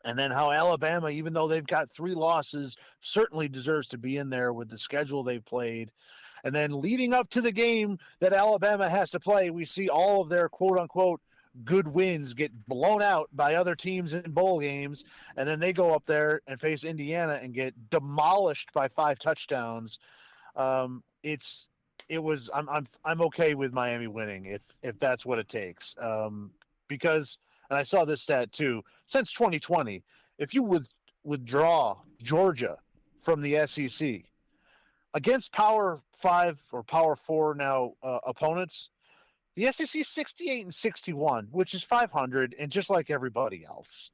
And then how Alabama, even though they've got 3 losses, certainly deserves to be in there with the schedule they've played. And then leading up to the game that Alabama has to play, we see all of their quote unquote good wins get blown out by other teams in bowl games. And then they go up there and face Indiana and get demolished by 5 touchdowns. I'm okay with Miami winning if that's what it takes. Because, and I saw this stat too, since 2020, if you withdraw Georgia from the SEC against Power 5 or Power 4 now opponents, the SEC 68-61, which is 500, and just like everybody else.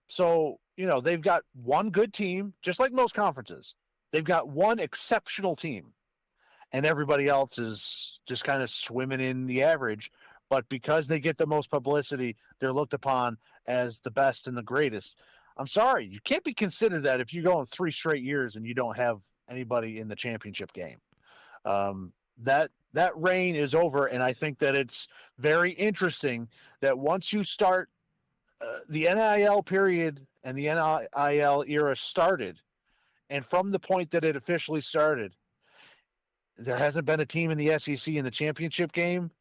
So, they've got one good team, just like most conferences. They've got one exceptional team, and everybody else is just kind of swimming in the average. But because they get the most publicity, they're looked upon as the best and the greatest. I'm sorry, you can't be considered that if you go in 3 straight years and you don't have anybody in the championship game. That reign is over, and I think that it's very interesting that once you start the NIL period and the NIL era started, and from the point that it officially started, there hasn't been a team in the SEC in the championship game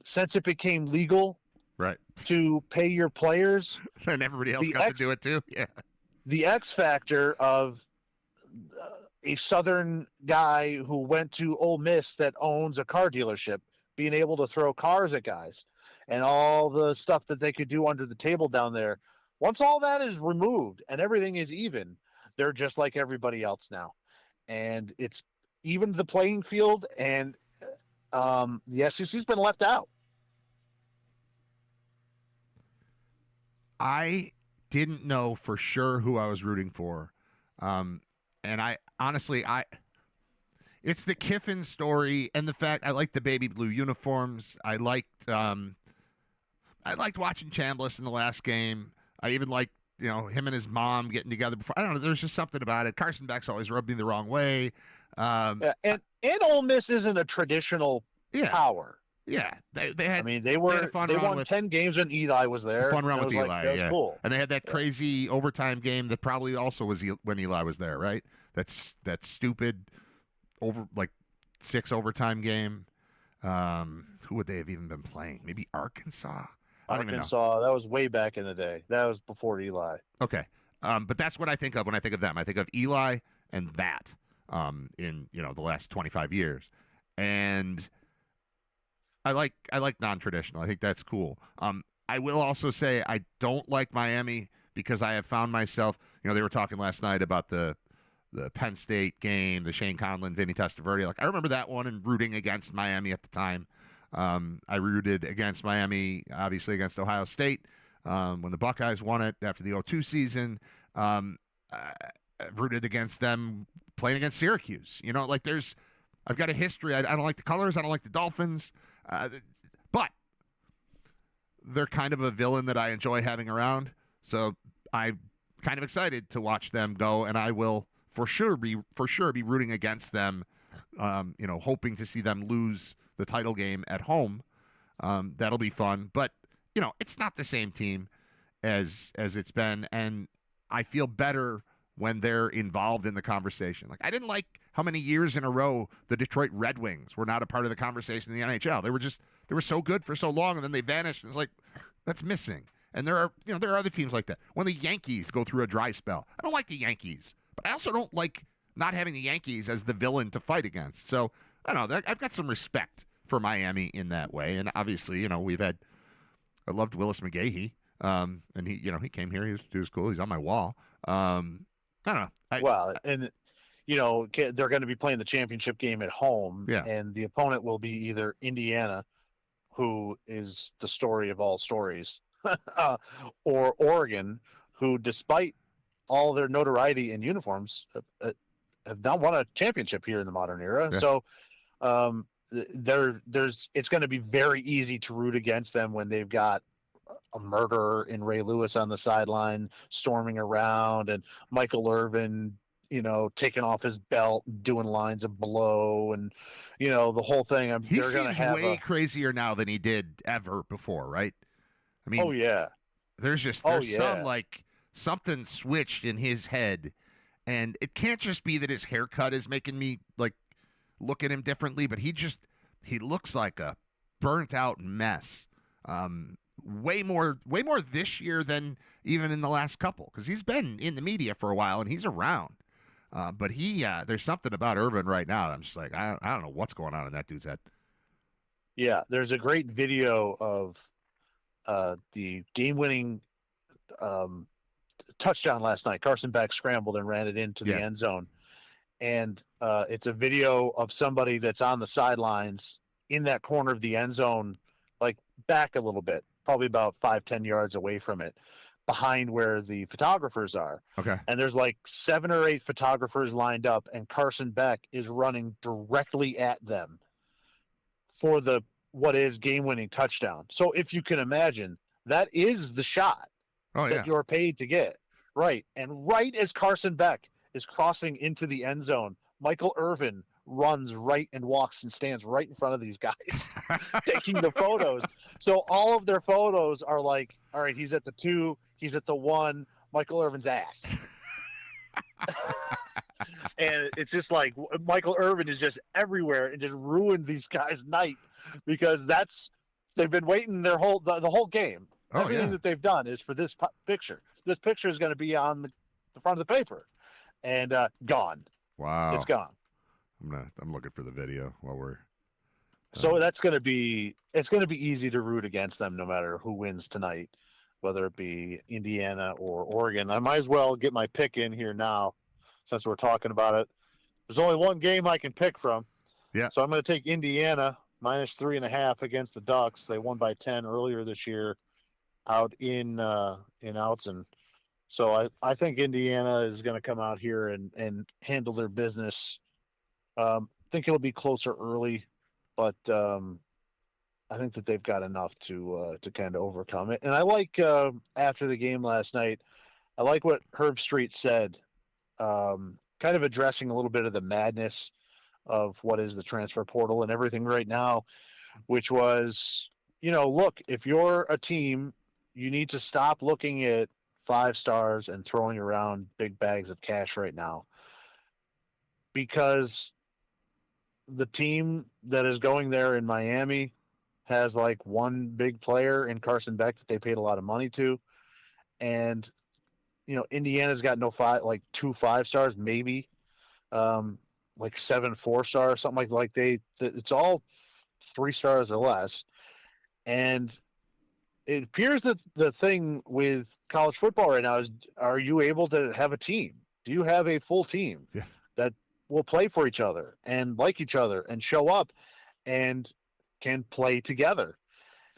since it became legal Right. to pay your players. And everybody else got to do it too. Yeah. The X factor of a Southern guy who went to Ole Miss that owns a car dealership being able to throw cars at guys and all the stuff that they could do under the table down there. Once all that is removed and everything is even, they're just like everybody else now. And it's even the playing field, and the SEC's been left out. I didn't know for sure who I was rooting for. And I honestly, it's the Kiffin story and the fact I liked the baby blue uniforms. I liked watching Chambliss in the last game. I even liked, him and his mom getting together before. I don't know. There's just something about it. Carson Beck's always rubbed me the wrong way. And Ole Miss isn't a traditional power. Yeah, they had. I mean, they won 10 games when Eli was there. Fun run with Eli. That was cool. And they had that crazy overtime game that probably also was when Eli was there, right? That's that stupid 6 overtime game. Who would they have even been playing? Maybe Arkansas. I don't even know. That was way back in the day. That was before Eli. Okay, but that's what I think of when I think of them. I think of Eli and that in the last 25 years, and I like non-traditional. I think that's cool. I will also say I don't like Miami because I have found myself. They were talking last night about the Penn State game, the Shane Conlon, Vinny Testaverde. I remember that one and rooting against Miami at the time. I rooted against Miami, obviously against Ohio State when the Buckeyes won it after the 2002 season. I rooted against them playing against Syracuse. I've got a history. I don't like the colors. I don't like the Dolphins. But they're kind of a villain that I enjoy having around. So I'm kind of excited to watch them go, and I will for sure be rooting against them. Hoping to see them lose the title game at home. That'll be fun. But it's not the same team as it's been, and I feel better when they're involved in the conversation. I didn't like how many years in a row the Detroit Red Wings were not a part of the conversation in the NHL. They were so good for so long, and then they vanished. And it's that's missing. And there are other teams like that. When the Yankees go through a dry spell, I don't like the Yankees, but I also don't like not having the Yankees as the villain to fight against. So I don't know. I've got some respect for Miami in that way. And obviously, I loved Willis McGahee. And he came here. He was cool. He's on my wall. I don't know. They're going to be playing the championship game at home, and the opponent will be either Indiana, who is the story of all stories, or Oregon, who, despite all their notoriety and uniforms, have not won a championship here in the modern era. Yeah. So it's going to be very easy to root against them when they've got a murderer in Ray Lewis on the sideline storming around, and Michael Irvin, taking off his belt and doing lines of blow, and the whole thing. He seems way crazier now than he did ever before, right? I mean, oh yeah, There's some like something switched in his head, and it can't just be that his haircut is making me like look at him differently, but he looks like a burnt out mess. Way more this year than even in the last couple, because he's been in the media for a while and he's around. But there's something about Irvin right now. I'm just like, I don't know what's going on in that dude's head. Yeah, there's a great video of the game-winning touchdown last night. Carson Beck scrambled and ran it into the end zone. And it's a video of somebody that's on the sidelines in that corner of the end zone, like back a little bit, probably about 5-10 yards away from it, behind where the photographers are. Okay. And there's like 7 or 8 photographers lined up, and Carson Beck is running directly at them for what is game-winning touchdown. So if you can imagine, that is the shot that you're paid to get. Right. And right as Carson Beck is crossing into the end zone, Michael Irvin runs right and walks and stands right in front of these guys taking the photos. So all of their photos are like, all right, he's at the 2, he's at the 1, Michael Irvin's ass. And it's just like Michael Irvin is just everywhere and just ruined these guys' night, because they've been waiting the whole game. Everything that they've done is for this picture. This picture is going to be on the front of the paper, and gone. Wow, it's gone. I'm looking for the video while we're. So it's going to be easy to root against them no matter who wins tonight, whether it be Indiana or Oregon. I might as well get my pick in here now, since we're talking about it. There's only one game I can pick from. Yeah. So I'm going to take Indiana -3.5 against the Ducks. They won by 10 earlier this year out in Outson. So I think Indiana is going to come out here and handle their business. I think it'll be closer early, but I think that they've got enough to kind of overcome it. And I like after the game last night, I like what Herb Street said, kind of addressing a little bit of the madness of what is the transfer portal and everything right now, which was, look, if you're a team, you need to stop looking at 5 stars and throwing around big bags of cash right now, because the team that is going there in Miami has like one big player in Carson Beck that they paid a lot of money to. And, Indiana's got no 2 5 stars, maybe, like 7 4 stars, something like it's all 3 stars or less. And it appears that the thing with college football right now is, are you able to have a team? Do you have a full team that will play for each other and like each other and show up and can play together?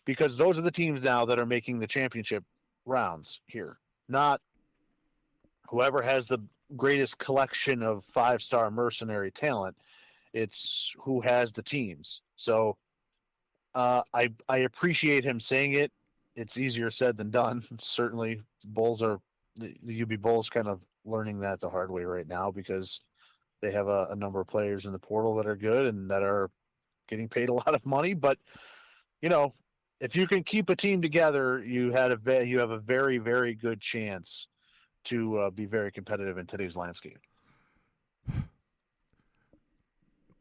Because those are the teams now that are making the championship rounds here, not whoever has the greatest collection of 5-star mercenary talent. It's who has the teams. So I appreciate him saying it. It's easier said than done. Certainly, the UB Bulls kind of learning that the hard way right now, because they have a number of players in the portal that are good and that are getting paid a lot of money. But, if you can keep a team together, you have a very, very good chance to be very competitive in today's landscape.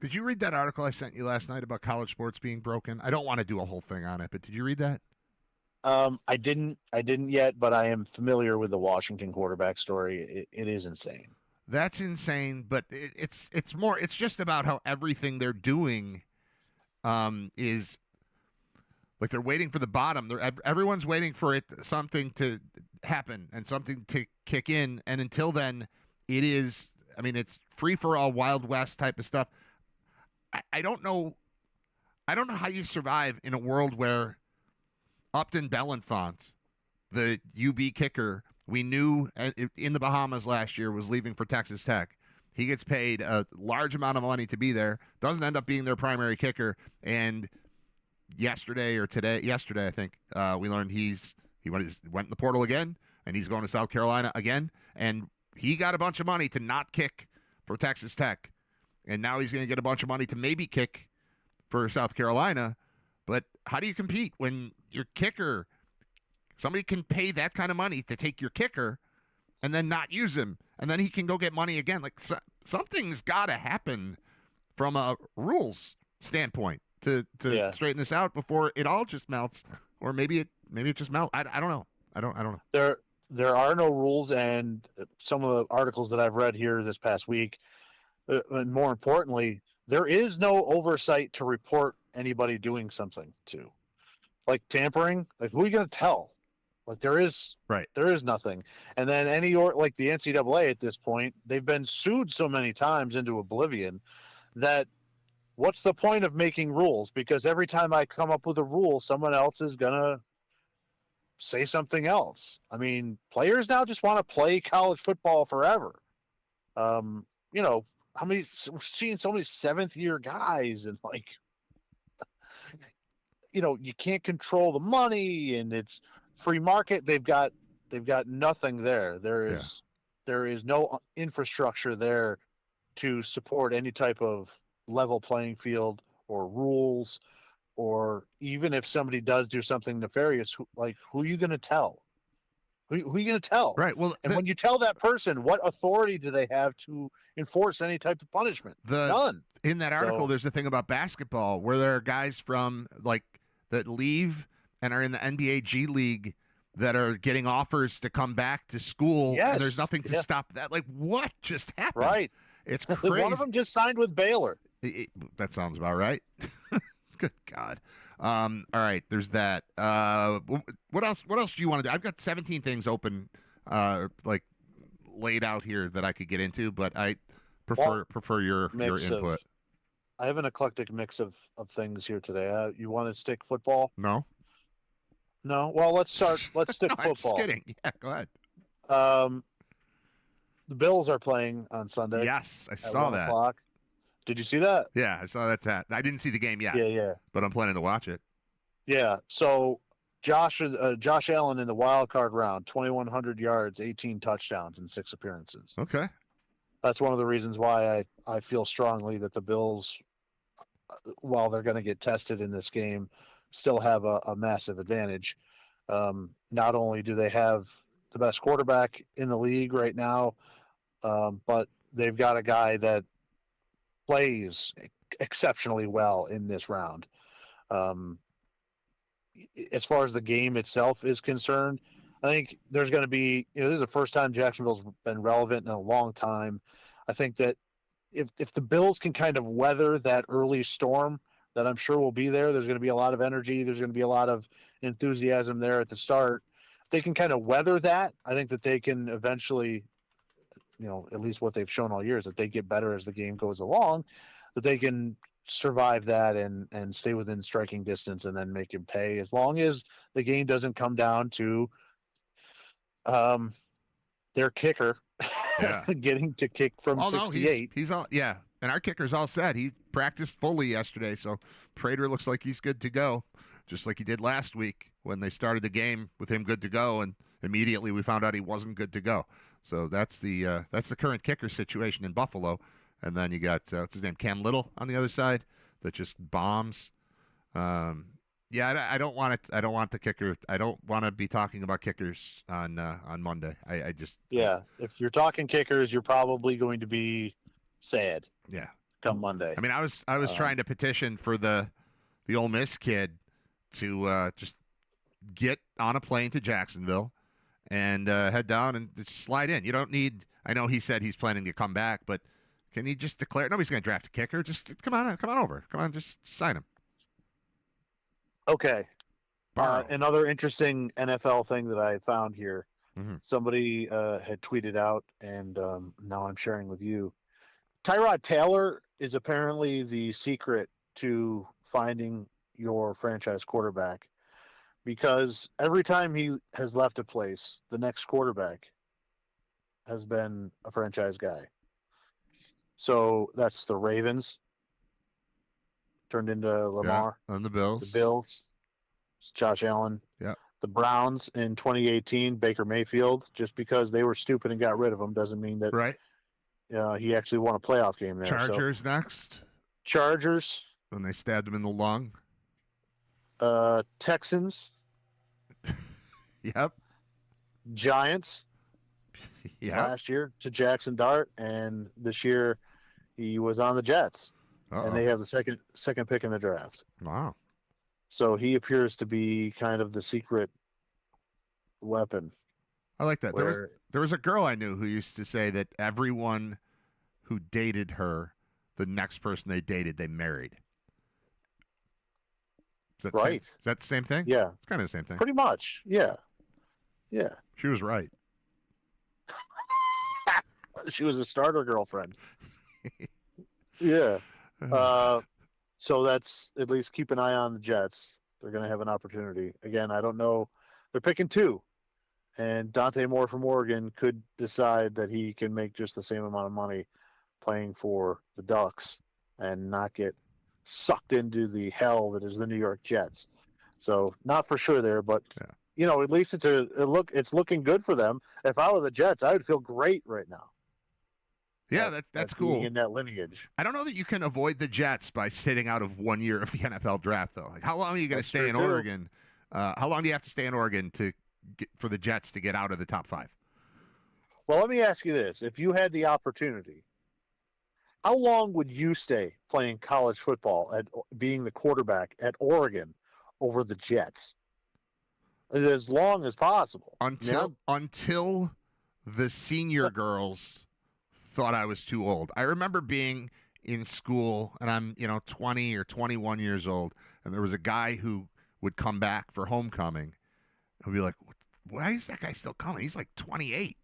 Did you read that article I sent you last night about college sports being broken? I don't want to do a whole thing on it, but did you read that? I didn't yet, but I am familiar with the Washington quarterback story. It is insane. That's insane, but it's just about how everything they're doing is like they're waiting for the bottom. Everyone's waiting for something to happen and something to kick in, and until then, it's free for all, Wild West type of stuff. I don't know how you survive in a world where Upton Belenfant, the UB kicker, we knew in the Bahamas last year, was leaving for Texas Tech. He gets paid a large amount of money to be there, doesn't end up being their primary kicker, and yesterday, I think, we learned he went in the portal again, and he's going to South Carolina again, and he got a bunch of money to not kick for Texas Tech, and now he's going to get a bunch of money to maybe kick for South Carolina. But how do you compete when your kicker Somebody can pay that kind of money to take your kicker and then not use him, and then he can go get money again. Like something's got to happen from a rules standpoint to straighten this out before it all just melts, or maybe it just melts. I don't know. I don't know. There are no rules, and some of the articles that I've read here this past week, and more importantly, there is no oversight to report anybody doing something to, like tampering. Like, who are you going to tell? Like, there is nothing. And then like the NCAA at this point, they've been sued so many times into oblivion that what's the point of making rules? Because every time I come up with a rule, someone else is going to say something else. I mean, players now just want to play college football forever. We're seeing so many 7th-year guys, and like, you can't control the money, and it's free market. They've got nothing there. There is no infrastructure there to support any type of level playing field or rules, or even if somebody does do something nefarious, who are you going to tell? Who are you going to tell? Right. Well, when you tell that person, what authority do they have to enforce any type of punishment? None. In that article, there's a thing about basketball where there are guys from that leave and are in the NBA G League that are getting offers to come back to school, and there's nothing to stop that. Like, what just happened? Right. It's crazy. One of them just signed with Baylor. That sounds about right. Good God. All right, there's that. What else do you want to do? I've got 17 things open, laid out here that I could get into, but I prefer your input. I have an eclectic mix of things here today. You want to stick football? No. Well, let's stick football. I'm just kidding. Yeah, go ahead. The Bills are playing on Sunday. Yes, I saw that. 1:00. Did you see that? Yeah, I saw that. I didn't see the game yet. Yeah. But I'm planning to watch it. Yeah. So Josh Allen in the wild card round, 2,100 yards, 18 touchdowns in 6 appearances. Okay. That's one of the reasons why I feel strongly that the Bills, while they're going to get tested in this game, still have a massive advantage. Not only do they have the best quarterback in the league right now, but they've got a guy that plays exceptionally well in this round. As far as the game itself is concerned, I think there's going to be, this is the first time Jacksonville's been relevant in a long time. I think that if the Bills can kind of weather that early storm that I'm sure will be there's going to be a lot of energy. There's going to be a lot of enthusiasm there at the start. If they can kind of weather that, I think that they can eventually, at least what they've shown all year is that they get better as the game goes along, that they can survive that and stay within striking distance and then make him pay, as long as the game doesn't come down to their kicker getting to kick from 68. He's all, yeah. And our kicker's all set. He practiced fully yesterday, so Prater looks like he's good to go, just like he did last week when they started the game with him good to go, and immediately we found out he wasn't good to go. So that's the current kicker situation in Buffalo. And then you got what's his name, Cam Little on the other side that just bombs. I don't want it. I don't want the kicker. I don't want to be talking about kickers on Monday. I just if you're talking kickers, you're probably going to be sad. Yeah. Come Monday. I mean, I was trying to petition for the Ole Miss kid to just get on a plane to Jacksonville and head down and just slide in. You don't need. I know he said he's planning to come back, but can he just declare? Nobody's going to draft a kicker. Just come on over. Come on, just sign him. Okay. Another interesting NFL thing that I found here. Mm-hmm. Somebody had tweeted out, and now I'm sharing with you. Tyrod Taylor is apparently the secret to finding your franchise quarterback, because every time he has left a place, the next quarterback has been a franchise guy. So that's the Ravens turned into Lamar. Yeah, and the Bills. The Bills. Josh Allen. Yeah. The Browns in 2018, Baker Mayfield. Just because they were stupid and got rid of him doesn't mean that he actually won a playoff game there. Chargers next. Chargers. When they stabbed him in the lung. Texans. Yep. Giants Yep. last year to Jackson Dart, and this year he was on the Jets, and they have the second pick in the draft. Wow. So he appears to be kind of the secret weapon. I like that. Where There was a girl I knew who used to say that everyone who dated her, the next person they dated, they married. right, Is that the same thing? yeah, It's kind of the same thing. pretty much, yeah. She was right. She was a starter girlfriend. Yeah. So that's at least keep an eye on the Jets. They're going to have an opportunity. Again, I don't know. They're picking 2. And Dante Moore from Oregon could decide that he can make just the same amount of money playing for the Ducks and not get sucked into the hell that is the New York Jets. So not for sure there, but at least it's looking good for them. If I were the Jets, I would feel great right now. Yeah, that's cool. In that lineage. I don't know that you can avoid the Jets by sitting out of 1 year of the NFL draft, though. Like, how long are you going to stay in Oregon? How long do you have to stay in Oregon for the Jets to get out of the top 5? Well, let me ask you this. If you had the opportunity, how long would you stay playing college football at being the quarterback at Oregon over the Jets? As long as possible. Until the senior girls thought I was too old. I remember being in school, and I'm 20 or 21 years old, and there was a guy who would come back for homecoming and be like, why is that guy still coming? He's like 28.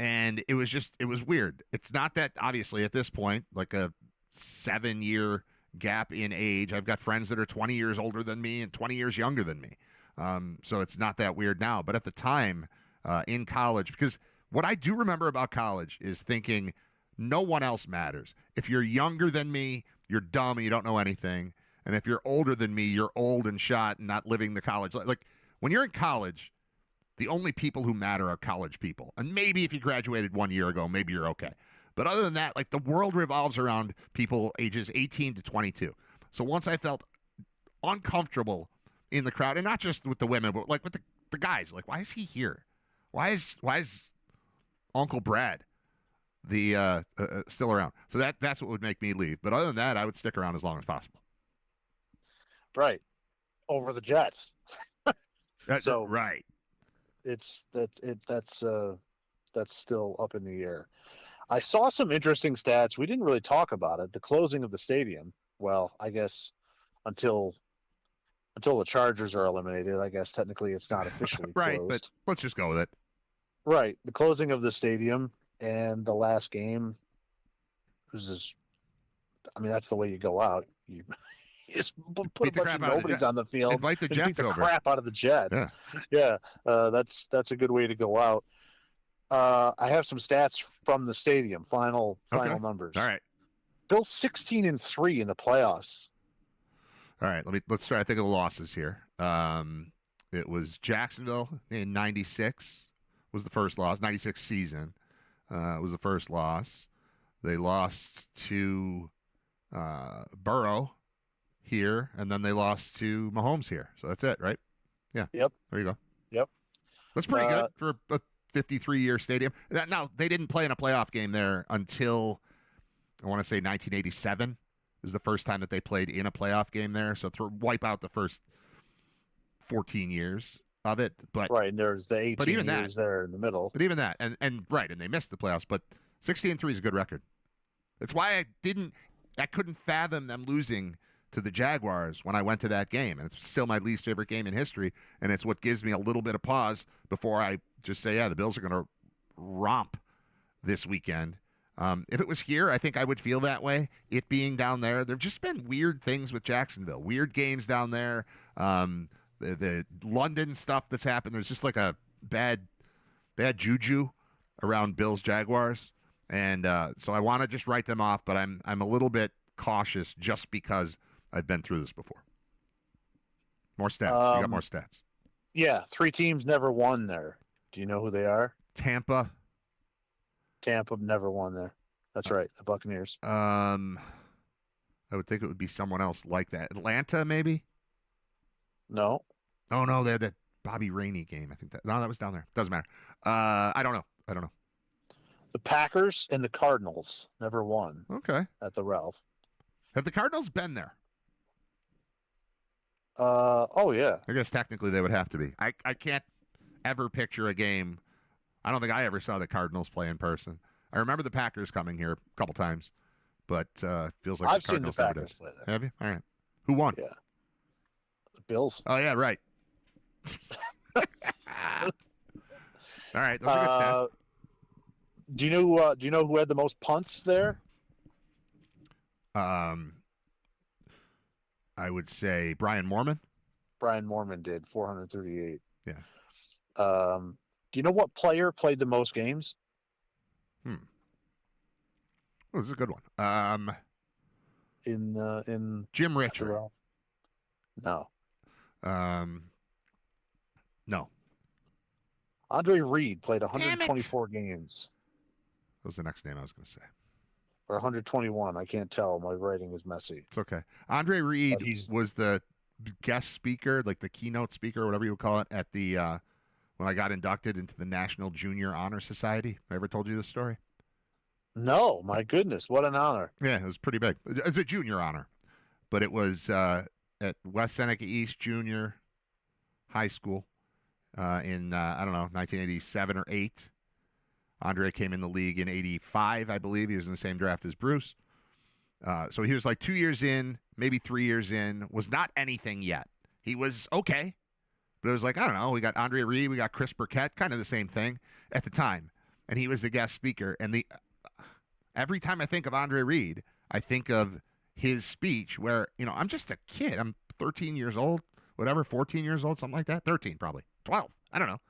And it was weird. It's not that, obviously, at this point, like a 7-year gap in age. I've got friends that are 20 years older than me and 20 years younger than me. So it's not that weird now. But at the time in college, because what I do remember about college is thinking no one else matters. If you're younger than me, you're dumb and you don't know anything. And if you're older than me, you're old and shot and not living the college life. Like, when you're in college, the only people who matter are college people. And maybe if you graduated 1 year ago, maybe you're okay. But other than that, like, the world revolves around people ages 18 to 22. So once I felt uncomfortable in the crowd, and not just with the women, but like with the guys, like, why is he here? Why is Uncle Brad still around? So that's what would make me leave. But other than that, I would stick around as long as possible. Right. Over the Jets. So right. That's still up in the air. I saw some interesting stats. We didn't really talk about it. The closing of the stadium. Well, I guess until the Chargers are eliminated, I guess technically it's not officially right, closed. But let's just go with it. Right. The closing of the stadium and the last game was just, that's the way you go out. You just put a bunch of nobodies on the field. Invite the Jets beat the over. crap out of the Jets. Yeah. That's a good way to go out. I have some stats from the stadium. Final numbers. All right. Bill's 16-3 in the playoffs. All right. Let's try to think of the losses here. It was Jacksonville in '96 was the first loss. '96 season was the first loss. They lost to Burrow here, and then they lost to Mahomes here. So that's it, right? Yeah. Yep. There you go. Yep. That's pretty good for a 53-year stadium. Now, they didn't play in a playoff game there until, I want to say, 1987 is the first time that they played in a playoff game there. So wipe out the first 14 years of it. But right, and there's the 18 years there in the middle. But even that, and they missed the playoffs. But 16-3 is a good record. That's why I couldn't fathom them losing to the Jaguars when I went to that game. And it's still my least favorite game in history. And it's what gives me a little bit of pause before I just say, yeah, the Bills are going to romp this weekend. If it was here, I think I would feel that way. It being down there, there've just been weird things with Jacksonville, weird games down there. The London stuff that's happened, there's just like a bad juju around Bills Jaguars. And so I want to just write them off, but I'm a little bit cautious just because I've been through this before. More stats. You got more stats. Yeah, 3 teams never won there. Do you know who they are? Tampa never won there. That's right, the Buccaneers. I would think it would be someone else like that. Atlanta, maybe? No. Oh, no, they're the Bobby Rainey game. I think that was down there. Doesn't matter. I don't know. The Packers and the Cardinals never won Okay. at the Ralph. Have the Cardinals been there? Oh yeah. I guess technically they would have to be. I can't ever picture a game. I don't think I ever saw the Cardinals play in person. I remember the Packers coming here a couple times, but feels like I've the Cardinals seen the never Packers did. play there. Have you? All right. Who won? Yeah. The Bills. Oh yeah, right. All right, those are good stats. Do you know who had the most punts there? I would say Brian Moorman. Brian Moorman did 438. Yeah. Do you know what player played the most games? Oh, this is a good one. In Jim the Richard. Ralph? No. No. Andre Reed played 124 games. That was the next name I was going to say. Or 121. I can't tell. My writing is messy. It's okay. Andre Reed he's- was the guest speaker, like the keynote speaker, whatever you would call it, at the when I got inducted into the National Junior Honor Society. I ever told you this story? No, my goodness, what an honor. Yeah, it was pretty big. It's a junior honor, but it was at West Seneca East Junior High School in, I don't know, 1987 or 8. Andre came in the league in 85, I believe. He was in the same draft as Bruce. So he was like 2 years in, maybe 3 years in, was not anything yet. He was okay, but it was like, I don't know, we got Andre Reed, we got Chris Burkett, kind of the same thing at the time. And he was the guest speaker. And every time I think of Andre Reed, I think of his speech where, I'm just a kid. I'm 13 years old, whatever, 14 years old, something like that. 13 probably, 12, I don't know.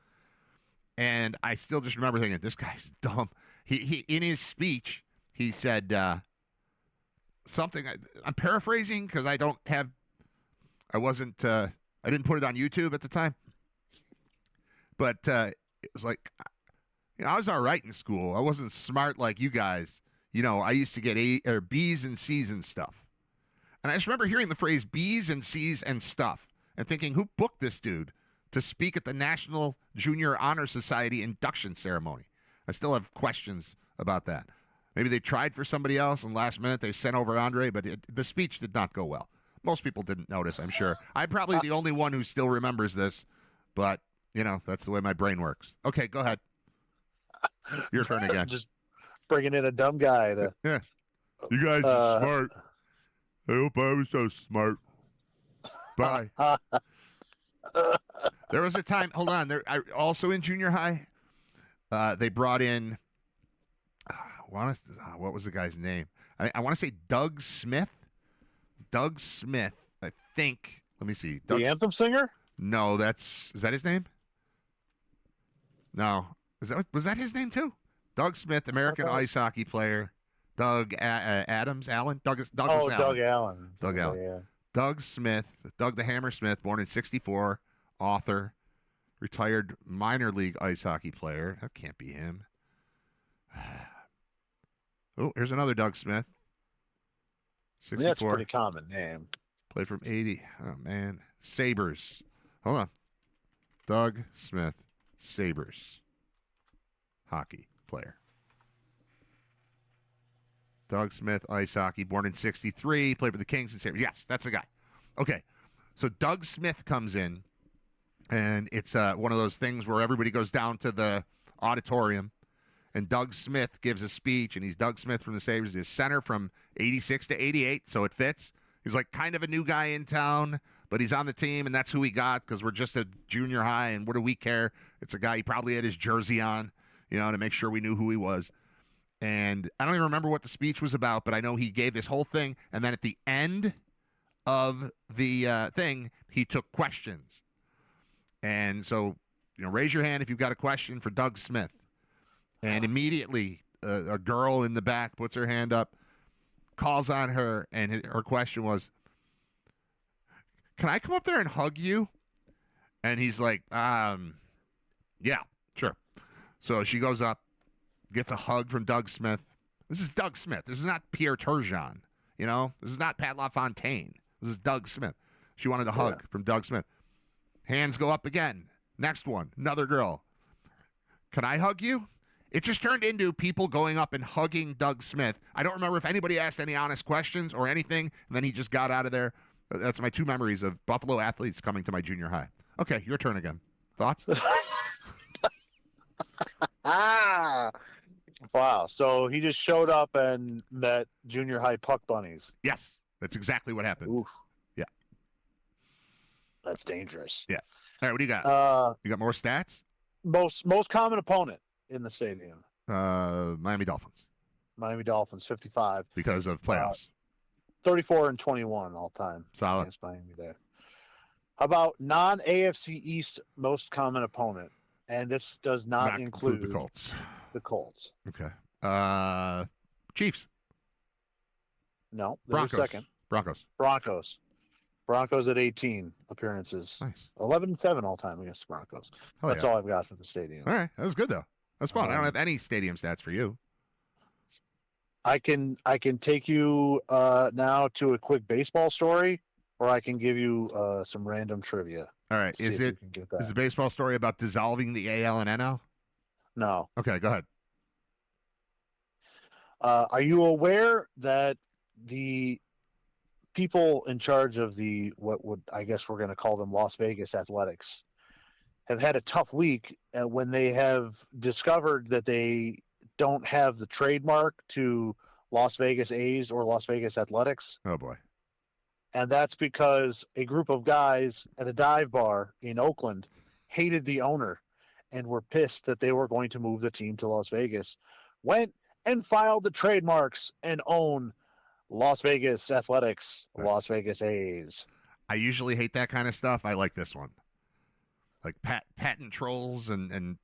And I still just remember thinking, this guy's dumb. He in his speech, he said something. I'm paraphrasing because I didn't put it on YouTube at the time. But it was like, I was all right in school. I wasn't smart like you guys. I used to get B's and C's and stuff. And I just remember hearing the phrase B's and C's and stuff and thinking, who booked this dude to speak at the National Junior Honor Society induction ceremony? I still have questions about that. Maybe they tried for somebody else, and last minute they sent over Andre, but the speech did not go well. Most people didn't notice, I'm sure. I'm probably the only one who still remembers this, but, that's the way my brain works. Okay, go ahead. Your turn again. Just bringing in a dumb guy to. Yeah. You guys are smart. I hope I was so smart. Bye. There was a time, hold on, also in junior high, they brought in, what was the guy's name? I want to say Doug Smith. Doug Smith, I think. Let me see. The anthem singer? No, is that his name? No. Was that his name too? Doug Smith, American ice hockey player. Doug Douglas Allen. Doug Allen. Doug Allen. Yeah. Doug Smith, Doug the Hammer Smith, born in 1964, author, retired minor league ice hockey player. That can't be him. Oh, here's another Doug Smith. 64. That's a pretty common name. Played from 80. Oh, man. Sabres. Hold on. Doug Smith, Sabres. Hockey player. Doug Smith, ice hockey, born in 1963, played for the Kings and Sabres. Yes, that's the guy. Okay, so Doug Smith comes in, and it's one of those things where everybody goes down to the auditorium, and Doug Smith gives a speech, and he's Doug Smith from the Sabres. He's center from 86 to 88, so it fits. He's like kind of a new guy in town, but he's on the team, and that's who we got because we're just a junior high, and what do we care? It's a guy, he probably had his jersey on, to make sure we knew who he was. And I don't even remember what the speech was about, but I know he gave this whole thing. And then at the end of the thing, he took questions. And so, raise your hand if you've got a question for Doug Smith. And immediately, a girl in the back puts her hand up, calls on her, and her question was, can I come up there and hug you? And he's like, yeah, sure. So she goes up. Gets a hug from Doug Smith. This is Doug Smith. This is not Pierre Turgeon. This is not Pat LaFontaine. This is Doug Smith. She wanted a hug from Doug Smith. Hands go up again. Next one, another girl. Can I hug you? It just turned into people going up and hugging Doug Smith. I don't remember if anybody asked any honest questions or anything, and then he just got out of there. That's my two memories of Buffalo athletes coming to my junior high. Okay, your turn again. Thoughts? Wow. So he just showed up and met junior high puck bunnies. Yes, that's exactly what happened. Oof. Yeah. That's dangerous. Yeah. All right, what do you got? You got more stats? Most common opponent in the stadium. Miami Dolphins. Miami Dolphins, 55. Because of playoffs. 34 and 21 all time. Solid. Against Miami there. How about non-AFC East most common opponent? And this does not include the Colts. The Colts. Okay. Chiefs. No. Broncos. Second. Broncos at 18 appearances. Nice. 11-7 all time against the Broncos. That's all I've got for the stadium. All right. That was good, though. That's fun. I don't have any stadium stats for you. I can take you now to a quick baseball story, or I can give you some random trivia. All right. Is the baseball story about dissolving the AL and NL? No. Okay, go ahead. Are you aware that the people in charge of I guess we're going to call them Las Vegas Athletics have had a tough week when they have discovered that they don't have the trademark to Las Vegas A's or Las Vegas Athletics? Oh, boy. And that's because a group of guys at a dive bar in Oakland hated the owner and were pissed that they were going to move the team to Las Vegas, went and filed the trademarks and own Las Vegas Athletics, Las Vegas A's. I usually hate that kind of stuff. I like this one. Like patent trolls and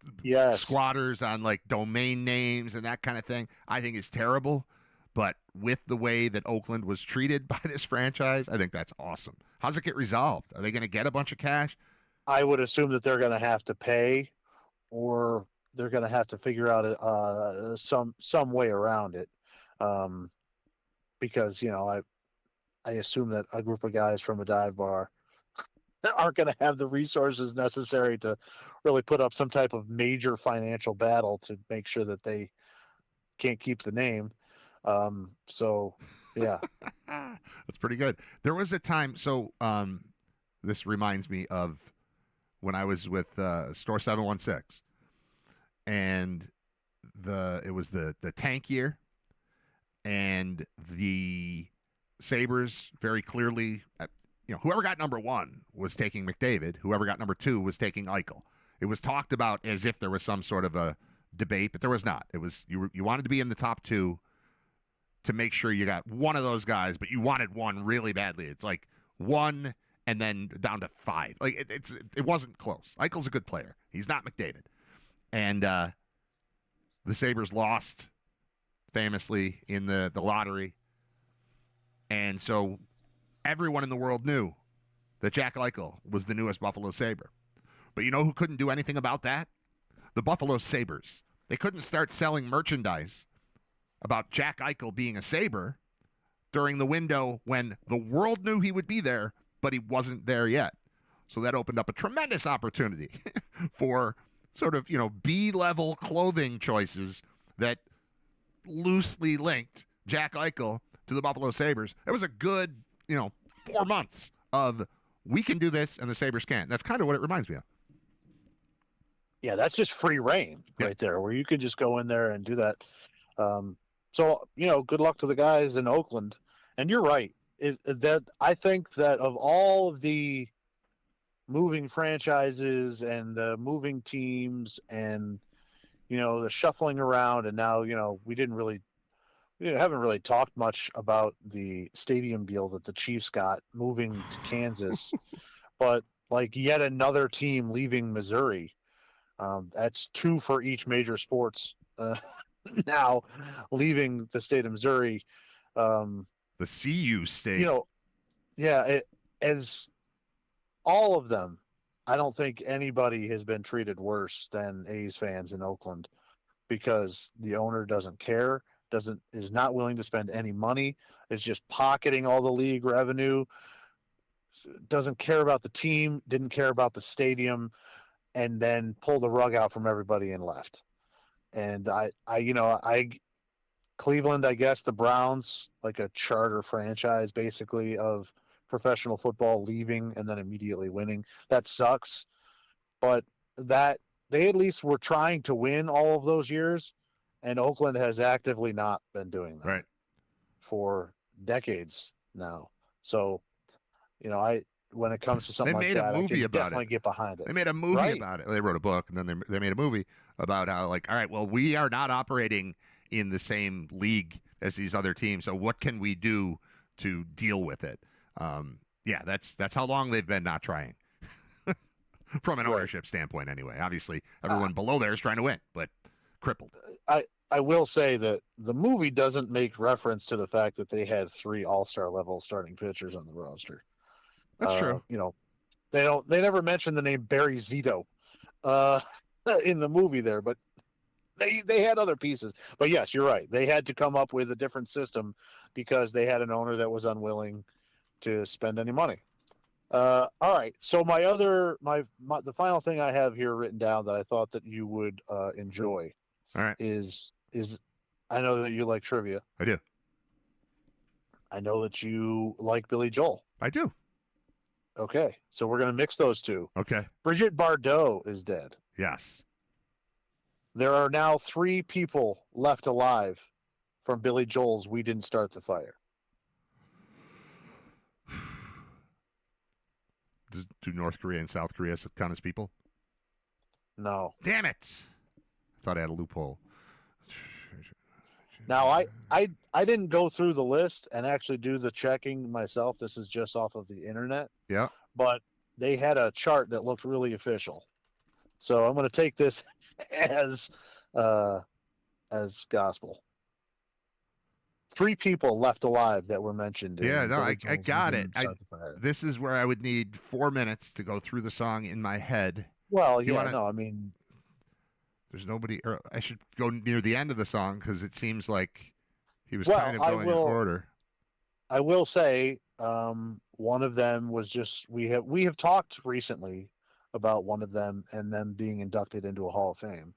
squatters on like domain names and that kind of thing, I think is terrible. But with the way that Oakland was treated by this franchise, I think that's awesome. How's it get resolved? Are they going to get a bunch of cash? I would assume that they're going to have to pay, or they're going to have to figure out some way around it. Because, I assume that a group of guys from a dive bar aren't going to have the resources necessary to really put up some type of major financial battle to make sure that they can't keep the name. So yeah, that's pretty good. There was a time. So, this reminds me of when I was with, Store 716 and it was the tank year, and the Sabres very clearly, whoever got number one was taking McDavid. Whoever got number two was taking Eichel. It was talked about as if there was some sort of a debate, but there was not. It was you wanted to be in the top two to make sure you got one of those guys, but you wanted one really badly. It's like one and then down to five. Like it wasn't close. Eichel's a good player. He's not McDavid. And the Sabres lost famously in the lottery. And so everyone in the world knew that Jack Eichel was the newest Buffalo Sabre. But you know who couldn't do anything about that? The Buffalo Sabres. They couldn't start selling merchandise about Jack Eichel being a Sabre during the window when the world knew he would be there, but he wasn't there yet. So that opened up a tremendous opportunity for sort of, B-level clothing choices that loosely linked Jack Eichel to the Buffalo Sabres. It was a good, 4 months of we can do this and the Sabres can't. That's kind of what it reminds me of. Yeah, that's just free reign right there, where you could just go in there and do that. So, good luck to the guys in Oakland. And you're right. I think that of all of the moving franchises and the moving teams and, the shuffling around, and now, we haven't really talked much about the stadium deal that the Chiefs got moving to Kansas, but like yet another team leaving Missouri. That's two for each major sports now leaving the state of Missouri. The CU state. As all of them, I don't think anybody has been treated worse than A's fans in Oakland, because the owner doesn't care, is not willing to spend any money, is just pocketing all the league revenue, doesn't care about the team, didn't care about the stadium. and then pulled the rug out from everybody and left. And Cleveland, I guess the Browns, like a charter franchise basically of professional football, leaving and then immediately winning. That sucks. But that they at least were trying to win all of those years, and Oakland has actively not been doing that Right. for decades now. So, when it comes to something They like made a that, I movie can about definitely it. get behind it. They made a movie Right. about it. They wrote a book, and then they made a movie about how, like, all right, well, we are not operating in the same league as these other teams, so what can we do to deal with it? Yeah, that's how long they've been not trying. From an Right. ownership standpoint, anyway. Obviously, everyone below there is trying to win, but crippled. I will say that the movie doesn't make reference to the fact that they had 3 all-star level starting pitchers on the roster. That's true. They never mention the name Barry Zito in the movie there, but they had other pieces. But yes, you're right. They had to come up with a different system because they had an owner that was unwilling to spend any money. All right. So the final thing I have here written down that I thought that you would enjoy All right. is I know that you like trivia. I do. I know that you like Billy Joel. I do. Okay. So we're going to mix those two. Okay. Bridget Bardot is dead. Yes. There are now 3 people left alive from Billy Joel's We Didn't Start the Fire. Do North Korea and South Korea count as people? No. Damn it. I thought I had a loophole. Now, I didn't go through the list and actually do the checking myself. This is just off of the internet. Yeah. But they had a chart that looked really official. So I'm going to take this as gospel. 3 people left alive that were mentioned. Yeah, no, Billy I Joel's got We it. Didn't Start the Fire. This is where I would need 4 minutes to go through the song in my head. Well, You yeah, wanna- no, I mean, There's nobody, or I should go near the end of the song because it seems like he was Well, kind of I going in will- order. I will say one of them was just we have talked recently about one of them and them being inducted into a Hall of Fame.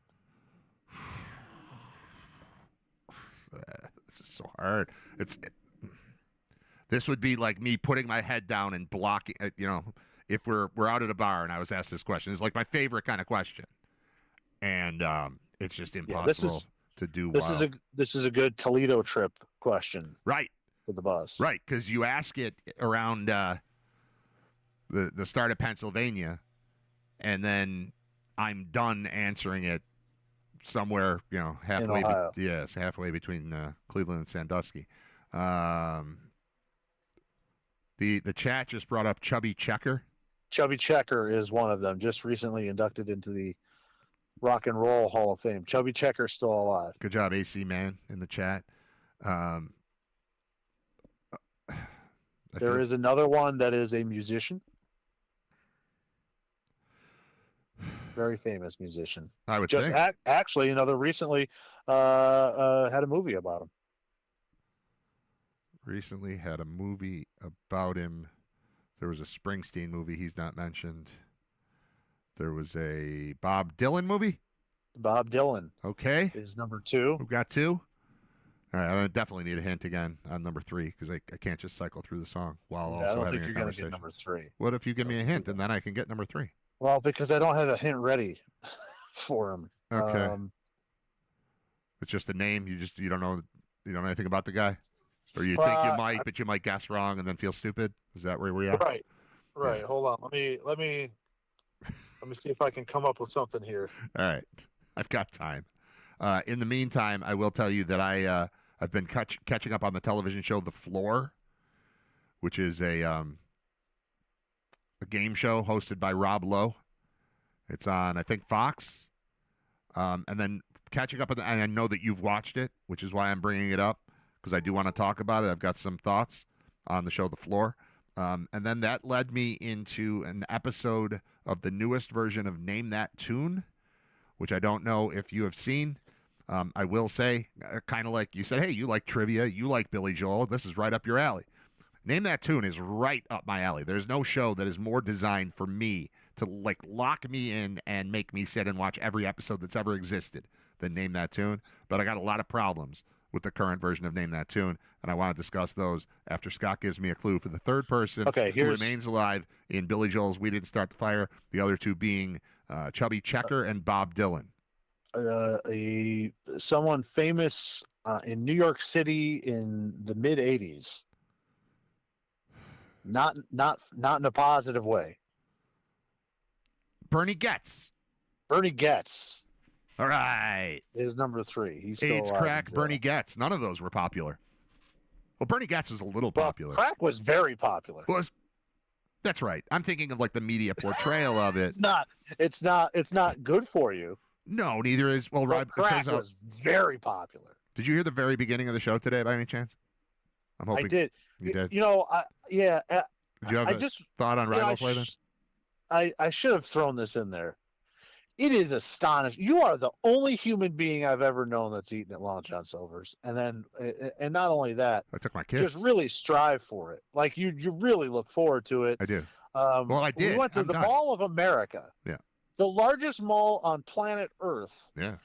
This is so hard. This would be like me putting my head down and blocking. If we're out at a bar and I was asked this question, it's like my favorite kind of question, and it's just impossible to do. This is a good Toledo trip question, right for the bus, right, because you ask it around the start of Pennsylvania, and then I'm done answering it somewhere, halfway. Ohio. Yes, halfway between Cleveland and Sandusky. The chat just brought up Chubby Checker. Chubby Checker is one of them, just recently inducted into the Rock and Roll Hall of Fame. Chubby Checker's still alive. Good job, AC Man, in the chat. There is another one that is a musician. Very famous musician. I would Just think. actually, recently had a movie about him. Recently had a movie about him. There was a Springsteen movie he's not mentioned. There was a Bob Dylan movie. Bob Dylan Okay. is number 2. We've got 2. All right, I definitely need a hint again on number 3 because I can't just cycle through the song while I also don't having think a you're going to conversation. get number 3. What if you give me a hint and then I can get number 3? Well, because I don't have a hint ready for him. Okay. It's just a name. You don't know anything about the guy, or you think you might, but you might guess wrong and then feel stupid. Is that where we are? Right. Yeah. Hold on. Let me see if I can come up with something here. All right, I've got time. In the meantime, I will tell you that I've been catching up on the television show The Floor, which is a game show hosted by Rob Lowe. It's on, I think, Fox. And then catching up, and I know that you've watched it, which is why I'm bringing it up, because I do want to talk about it. I've got some thoughts on the show The Floor. And then that led me into an episode of the newest version of Name That Tune, which I don't know if you have seen. I will say, kind of like you said, hey, you like trivia, you like Billy Joel. This is right up your alley. Name That Tune is right up my alley. There's no show that is more designed for me to like lock me in and make me sit and watch every episode that's ever existed than Name That Tune. But I got a lot of problems with the current version of Name That Tune, and I want to discuss those after Scott gives me a clue for the third person who remains alive in Billy Joel's We Didn't Start the Fire, the other two being Chubby Checker and Bob Dylan. Someone famous in New York City in the mid 80s. Not in a positive way. Bernie Getz. Bernie Getz. All right. Is number 3. He's still AIDS, alive. crack, Bernie Getz. None of those were popular. Well, Bernie Getz was a little popular. Crack was very popular. That's right. I'm thinking of like the media portrayal of it. It's not good for you. No, neither is. Well, Rob, crack was very popular. Did you hear the very beginning of the show today by any chance? I'm hoping I did. You did. You know, yeah. Did you have a thought on riboflavin? I should have thrown this in there. It is astonishing. You are the only human being I've ever known that's eaten at Long John Silver's, and not only that, I took my kids. Just really strive for it. Like you really look forward to it. I do. Well, I did. We went to the Mall of America. Yeah. The largest mall on planet Earth. Yeah.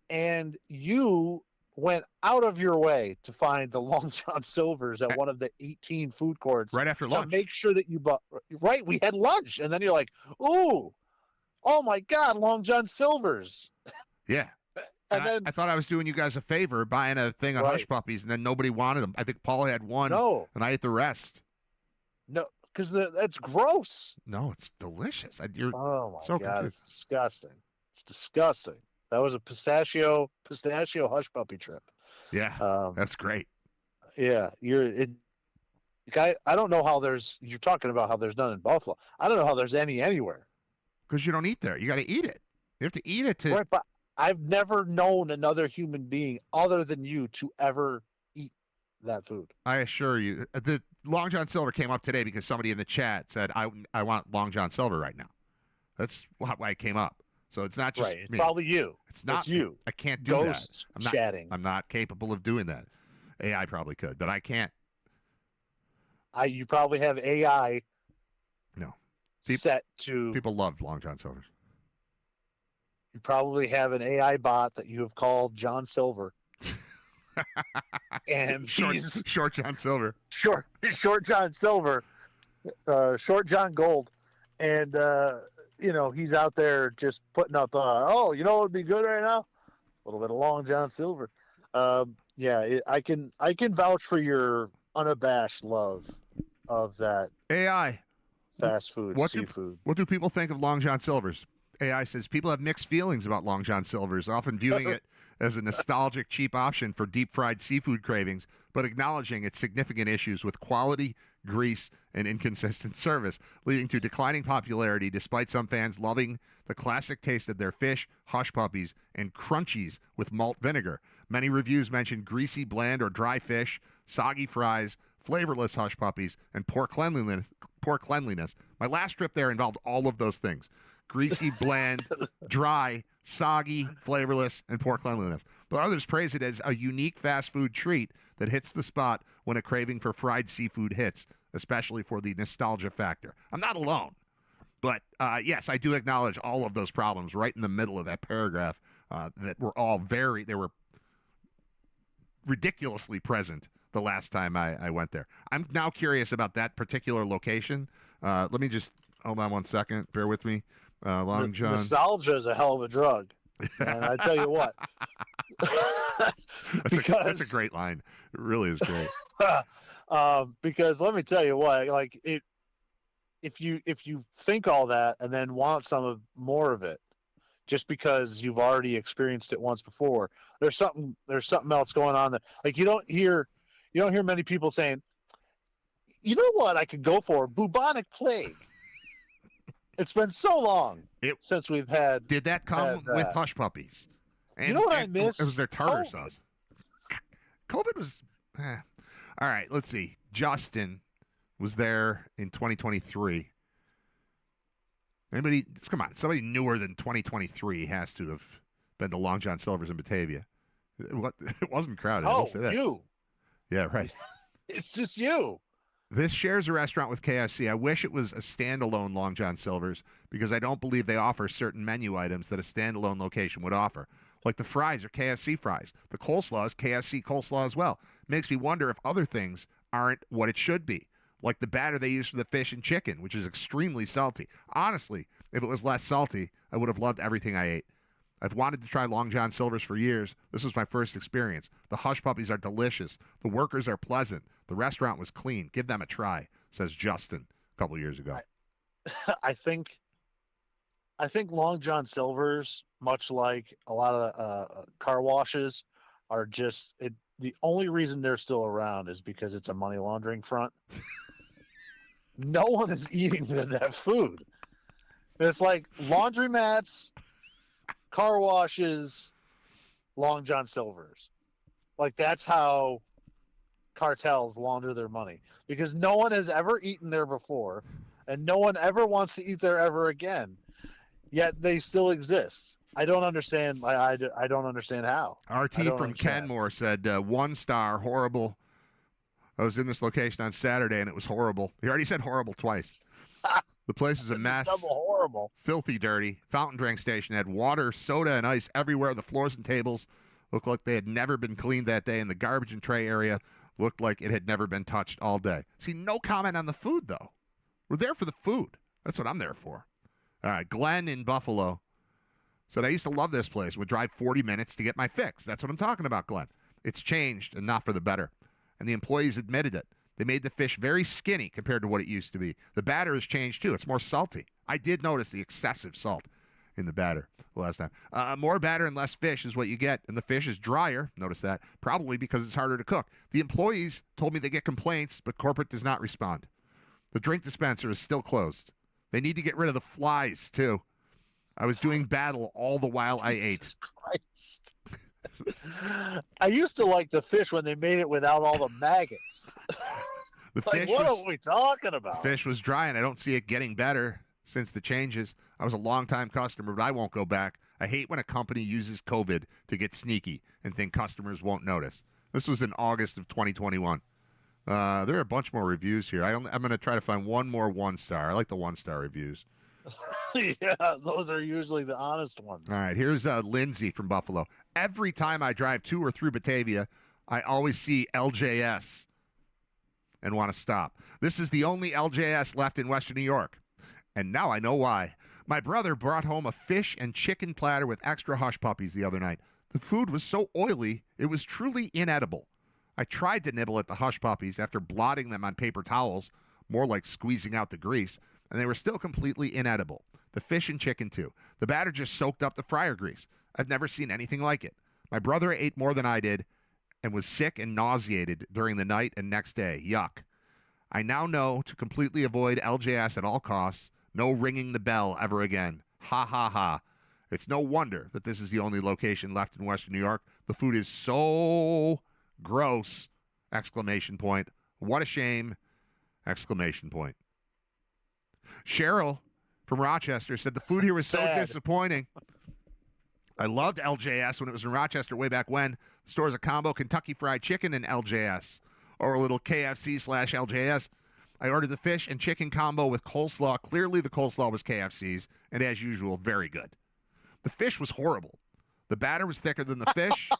And you went out of your way to find the Long John Silver's at one of the 18 food courts right after lunch. To make sure that you bought. Right, we had lunch, and then you're like, "Ooh, oh my God, Long John Silver's." Yeah. And then I thought I was doing you guys a favor buying a thing of Hush Puppies, and then nobody wanted them. I think Paul had one, and I ate the rest. No, because that's gross. No, it's delicious. Oh my God, it's disgusting. It's disgusting. That was a pistachio Hush Puppy trip. Yeah, that's great. Yeah, I don't know how you're talking about how there's none in Buffalo. I don't know how there's any anywhere. Because you don't eat there. You got to eat it. You have to eat it to. Right, but I've never known another human being other than you to ever eat that food. I assure you, the Long John Silver came up today because somebody in the chat said, I want Long John Silver right now. That's why it came up. So it's not just It's me. probably you. It's not it's you. I can't do Ghosts that. Chatting. I'm not capable of doing that. AI probably could, but I can't. You probably have AI. No. Set to. People love Long John Silver's. You probably have an AI bot that you have called John Silver. And short John Silver. Short John Silver. Short John Gold. And he's out there just putting up you know what would be good right now? A little bit of Long John Silver. I can vouch for your unabashed love of that AI fast food, seafood. What do people think of Long John Silver's? AI says people have mixed feelings about Long John Silver's, often viewing it as a nostalgic, cheap option for deep-fried seafood cravings, but acknowledging its significant issues with quality, grease, and inconsistent service, leading to declining popularity despite some fans loving the classic taste of their fish, Hush Puppies, and crunchies with malt vinegar. Many reviews mention greasy, bland, or dry fish, soggy fries, flavorless Hush Puppies, and poor cleanliness. My last trip there involved all of those things. Greasy, bland, dry, soggy, flavorless, and poor cleanliness. But others praise it as a unique fast food treat that hits the spot when a craving for fried seafood hits, especially for the nostalgia factor. I'm not alone. But, yes, I do acknowledge all of those problems right in the middle of that paragraph that were all they were ridiculously present the last time I went there. I'm now curious about that particular location. Let me just, hold on one second. Bear with me. Long John. Nostalgia is a hell of a drug. And I tell you what. That's a great line. It really is great. Because let me tell you what, like if you think all that and then want more of it, just because you've already experienced it once before, there's something else going on there. Like you don't hear many people saying, you know what I could go for? Bubonic plague. It's been so long since we've had. Did that come with Hush Puppies? And, you know what I miss? It was their tartar sauce. COVID was. All right, let's see. Justin was there in 2023. Anybody? Come on, somebody newer than 2023 has to have been to Long John Silver's in Batavia. It wasn't crowded. Oh, say that. you. Yeah, right. It's just you. This shares a restaurant with KFC. I wish it was a standalone Long John Silver's because I don't believe they offer certain menu items that a standalone location would offer. Like the fries are KFC fries. The coleslaw is KFC coleslaw as well. Makes me wonder if other things aren't what it should be. Like the batter they use for the fish and chicken, which is extremely salty. Honestly, if it was less salty, I would have loved everything I ate. I've wanted to try Long John Silver's for years. This was my first experience. The hush puppies are delicious. The workers are pleasant. The restaurant was clean. Give them a try, says Justin a couple years ago. I think Long John Silver's, much like a lot of car washes, are just it. The only reason they're still around is because it's a money laundering front. No one is eating that food. It's like laundromats, car washes, Long John Silver's. Like that's how cartels launder their money, because no one has ever eaten there before and no one ever wants to eat there ever again, yet they still exist. I don't understand. I don't understand how. RT from Kenmore said 1 star, horrible. I was in this location on Saturday and it was horrible. He already said horrible twice. The place was a mess. Double horrible. Filthy dirty. Fountain drink station had water, soda, and ice everywhere. The floors and tables looked like they had never been cleaned that day, and the garbage and tray area looked like it had never been touched all day. See, no comment on the food, though. We're there for the food. That's what I'm there for. All right, Glenn in Buffalo said, I used to love this place. Would drive 40 minutes to get my fix. That's what I'm talking about, Glenn. It's changed, and not for the better. And the employees admitted it. They made the fish very skinny compared to what it used to be. The batter has changed, too. It's more salty. I did notice the excessive salt in the batter last time. More batter and less fish is what you get, and the fish is drier. Notice that. Probably because it's harder to cook. The employees told me they get complaints, but corporate does not respond. The drink dispenser is still closed. They need to get rid of the flies, too. I was doing battle all the while I ate. Jesus Christ. I used to like the fish when they made it without all the maggots. The Like, fish what was, are we talking about? the fish was dry, and I don't see it getting better since the changes. I was a longtime customer, but I won't go back. I hate when a company uses COVID to get sneaky and think customers won't notice. This was in August of 2021. There are a bunch more reviews here. I'm going to try to find one more 1-star. I like the 1-star reviews. Yeah, those are usually the honest ones. All right, here's Lindsay from Buffalo. Every time I drive to or through Batavia, I always see LJS and want to stop. This is the only LJS left in Western New York, and now I know why. My brother brought home a fish and chicken platter with extra hush puppies the other night. The food was so oily, it was truly inedible. I tried to nibble at the hush puppies after blotting them on paper towels, more like squeezing out the grease, and they were still completely inedible. The fish and chicken, too. The batter just soaked up the fryer grease. I've never seen anything like it. My brother ate more than I did and was sick and nauseated during the night and next day. Yuck. I now know to completely avoid LJS at all costs. No ringing the bell ever again. Ha, ha, ha. It's no wonder that this is the only location left in Western New York. The food is so gross! Exclamation point. What a shame! Exclamation point. Cheryl from Rochester said the food here was so disappointing. I loved LJS when it was in Rochester way back when. The store is a combo Kentucky Fried Chicken and LJS, or a little KFC/LJS. I ordered the fish and chicken combo with coleslaw. Clearly the coleslaw was KFC's, and as usual, very good. The fish was horrible. The batter was thicker than the fish.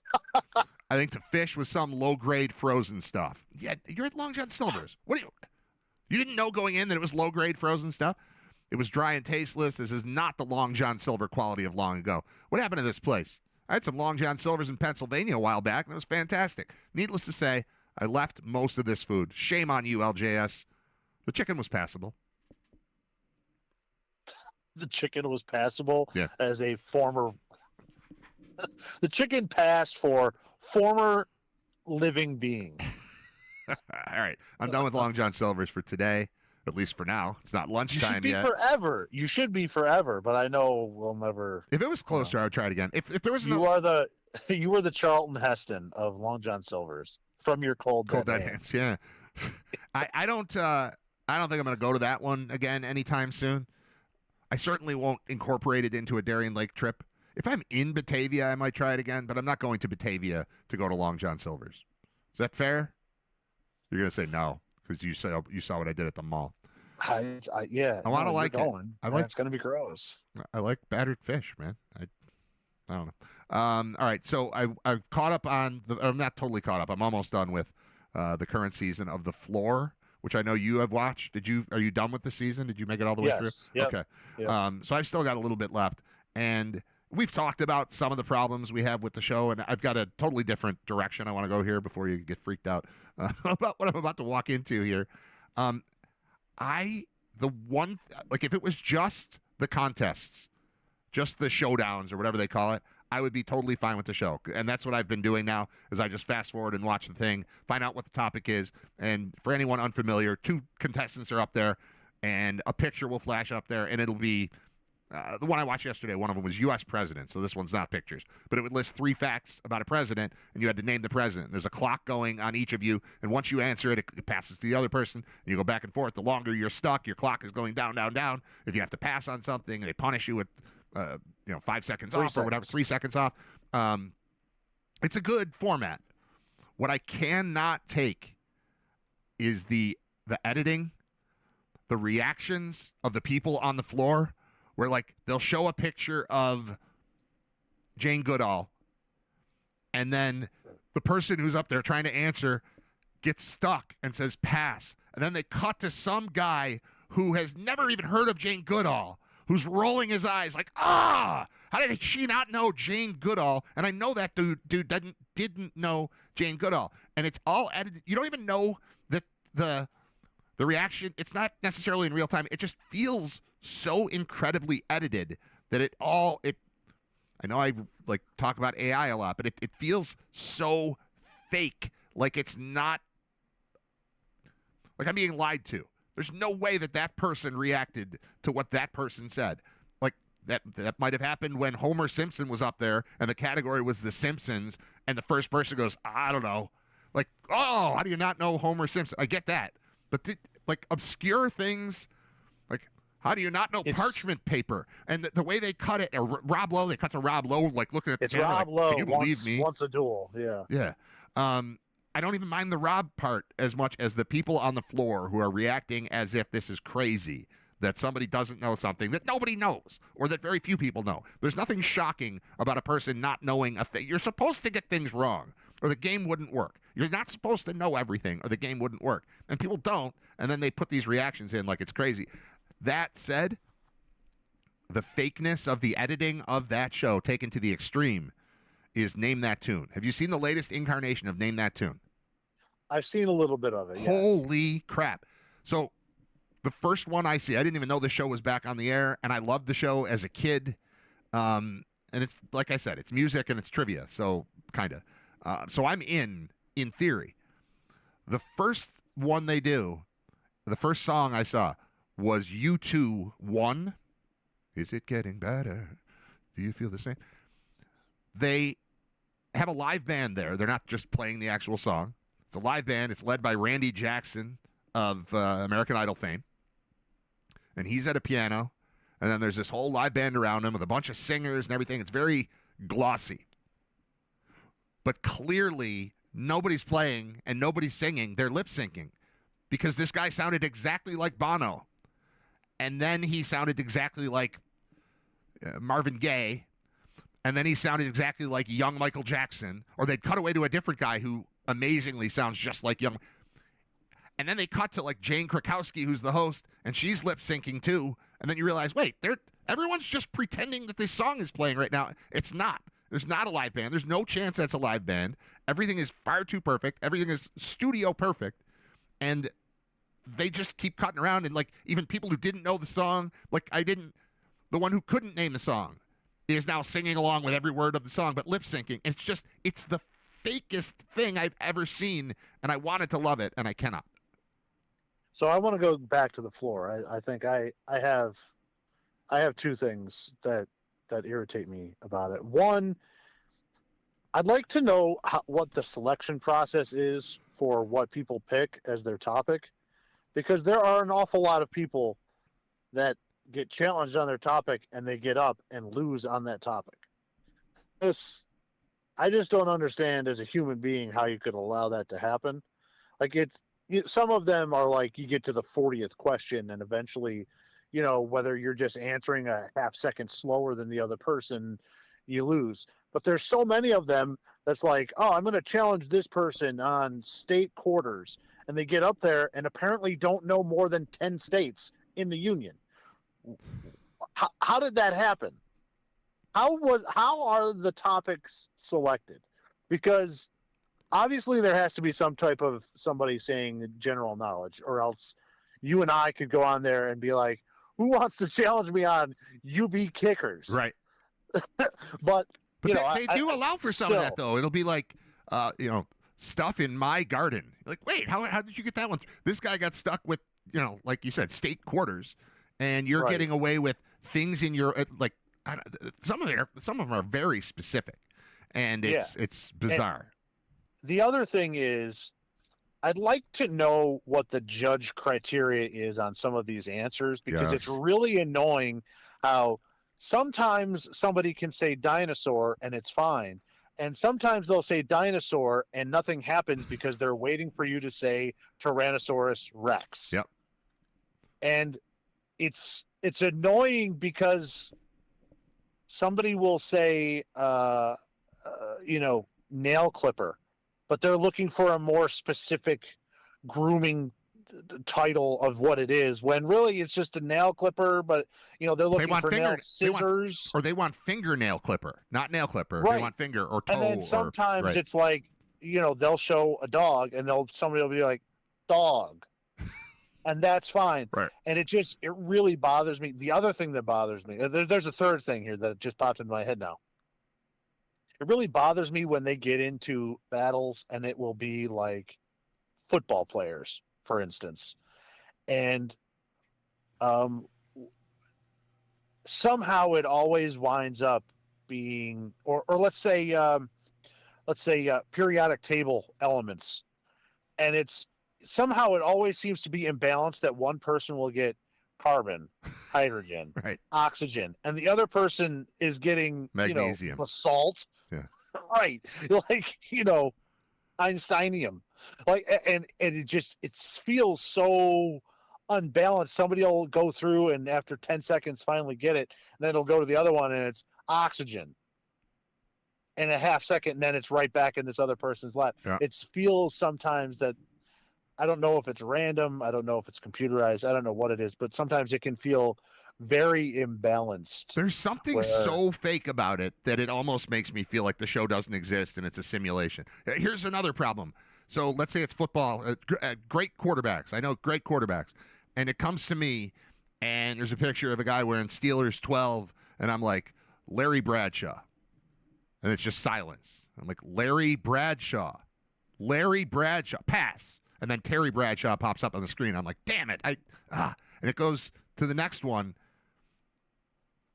I think the fish was some low-grade frozen stuff. Yeah, you're at Long John Silver's. What do you didn't know going in that it was low-grade frozen stuff? It was dry and tasteless. This is not the Long John Silver quality of long ago. What happened to this place? I had some Long John Silvers in Pennsylvania a while back, and it was fantastic. Needless to say, I left most of this food. Shame on you, LJS. The chicken was passable. The chicken was passable Yeah. as a former... The chicken passed for former living being. All right. I'm done with Long John Silver's for today, at least for now. It's not You lunchtime should be yet. forever. You should be forever, but I know we'll never... If it was closer, I would try it again. If there was You are the Charlton Heston of Long John Silver's from your cold Cold dead Dead hands. Hands, yeah. I don't think I'm going to go to that one again anytime soon. I certainly won't incorporate it into a Darien Lake trip. If I'm in Batavia, I might try it again, but I'm not going to Batavia to go to Long John Silver's. Is that fair? You're going to say no. because you saw what I did at the mall. Yeah. I want to no, like you're it. going. I like It's going to be gross. I like battered fish, man. I don't know. All right, so I've caught up on I'm not totally caught up. I'm almost done with the current season of The Floor, which I know you have watched. Are you done with the season? Did you make it all the way through? Yes. Yep. Okay. Yep. So I've still got a little bit left, and we've talked about some of the problems we have with the show, and I've got a totally different direction I want to go here before you get freaked out about what I'm about to walk into here. If it was just the contests, just the showdowns or whatever they call it, I would be totally fine with the show. And that's what I've been doing now is I just fast forward and watch the thing, find out what the topic is. And for anyone unfamiliar, 2 contestants are up there and a picture will flash up there, and it'll be the one I watched yesterday. One of them was U.S. president, so this one's not pictures. But it would list 3 facts about a president, and you had to name the president. There's a clock going on each of you, and once you answer it, it passes to the other person, and you go back and forth. The longer you're stuck, your clock is going down, down, down. If you have to pass on something, they punish you with 5 seconds off or whatever, 3 seconds off. It's a good format. What I cannot take is the editing, the reactions of the people on the floor, where like they'll show a picture of Jane Goodall, and then the person who's up there trying to answer gets stuck and says pass, and then they cut to some guy who has never even heard of Jane Goodall, who's rolling his eyes like, how did she not know Jane Goodall? And I know that dude didn't know Jane Goodall, and it's all edited. You don't even know that the reaction. It's not necessarily in real time. It just feels so incredibly edited that I know I like talk about AI a lot, but it feels so fake. Like it's not, like I'm being lied to. There's no way that person reacted to what that person said. Like that might have happened when Homer Simpson was up there and the category was The Simpsons, and the first person goes, I don't know. Like, oh, how do you not know Homer Simpson? I get that. But like obscure things, like how do you not know parchment paper? And the way they cut it, Rob Lowe, they cut to Rob Lowe, like looking at the camera, Rob like, Lowe. Can you believe me? Once a duel, yeah. Yeah. I don't even mind the Rob part as much as the people on the floor who are reacting as if this is crazy, that somebody doesn't know something that nobody knows or that very few people know. There's nothing shocking about a person not knowing a thing. You're supposed to get things wrong or the game wouldn't work. You're not supposed to know everything or the game wouldn't work. And people don't, and then they put these reactions in like it's crazy. That said, the fakeness of the editing of that show taken to the extreme is Name That Tune. Have you seen the latest incarnation of Name That Tune? I've seen a little bit of it, yes. Holy crap. So the first one I see, I didn't even know the show was back on the air, and I loved the show as a kid. And it's, like I said, it's music and it's trivia, so kind of. So I'm in theory. The first one they do, the first song I saw was U2 1. Is it getting better? Do you feel the same? They have a live band there. They're not just playing the actual song. It's a live band. It's led by Randy Jackson of American Idol fame. And he's at a piano. And then there's this whole live band around him with a bunch of singers and everything. It's very glossy. But clearly, nobody's playing and nobody's singing. They're lip syncing. Because this guy sounded exactly like Bono. And then he sounded exactly like Marvin Gaye. And then he sounded exactly like young Michael Jackson. Or they'd cut away to a different guy who amazingly sounds just like young. And then they cut to like Jane Krakowski, who's the host, and she's lip syncing too. And then you realize, wait, everyone's just pretending that this song is playing right now. It's not. There's not a live band. There's no chance that's a live band. Everything is far too perfect. Everything is studio perfect. And they just keep cutting around. And like even people who didn't know the song, like the one who couldn't name the song is now singing along with every word of the song, but lip syncing. It's the fakest thing I've ever seen, and I wanted to love it, and I cannot. So I want to go back to the floor. I think I have 2 things that irritate me about it. One, I'd like to know what the selection process is for what people pick as their topic, because there are an awful lot of people that get challenged on their topic and they get up and lose on that topic. I just don't understand as a human being how you could allow that to happen. Like some of them are like you get to the 40th question and eventually, whether you're just answering a half second slower than the other person, you lose. But there's so many of them that's like, oh, I'm going to challenge this person on state quarters. And they get up there and apparently don't know more than 10 states in the union. How did that happen? How are the topics selected? Because obviously there has to be some type of somebody saying general knowledge, or else you and I could go on there and be like, who wants to challenge me on UB kickers? Right. But they do allow for some of that, though. It'll be like, stuff in my garden. Like, wait, how did you get that one? This guy got stuck with, like you said, state quarters, and you're Right. getting away with things in your some of them are very specific, and it's bizarre. And the other thing is, I'd like to know what the judge criteria is on some of these answers, because it's really annoying how sometimes somebody can say dinosaur and it's fine. And sometimes they'll say dinosaur and nothing happens because they're waiting for you to say Tyrannosaurus Rex. Yep. And it's annoying because somebody will say, nail clipper, but they're looking for a more specific grooming title of what it is, when really it's just a nail clipper, but they're looking for nail scissors, or they want fingernail clipper, not nail clipper. Right. They want finger or toe. And then sometimes right. it's like, they'll show a dog and somebody will be like, dog. And that's fine. Right. And it really bothers me. The other thing that bothers me, there's a third thing here that just popped into my head now. It really bothers me when they get into battles and it will be like football players, for instance. And somehow it always winds up being, or let's say periodic table elements. And somehow it always seems to be imbalanced, that one person will get carbon, hydrogen, right. oxygen, and the other person is getting magnesium, basalt. Yeah. Right. Like, Einsteinium. Like, and it feels so unbalanced. Somebody will go through and after 10 seconds finally get it, and then it'll go to the other one and it's oxygen. And a half second, and then it's right back in this other person's lap. Yeah. It feels sometimes that, I don't know if it's random, I don't know if it's computerized, I don't know what it is, but sometimes it can feel very imbalanced. There's something so fake about it that it almost makes me feel like the show doesn't exist and it's a simulation. Here's another problem. So let's say it's football, great quarterbacks. I know great quarterbacks. And it comes to me, and there's a picture of a guy wearing Steelers 12, and I'm like, Larry Bradshaw. And it's just silence. I'm like, Larry Bradshaw, pass. And then Terry Bradshaw pops up on the screen. I'm like, damn it. And it goes to the next one.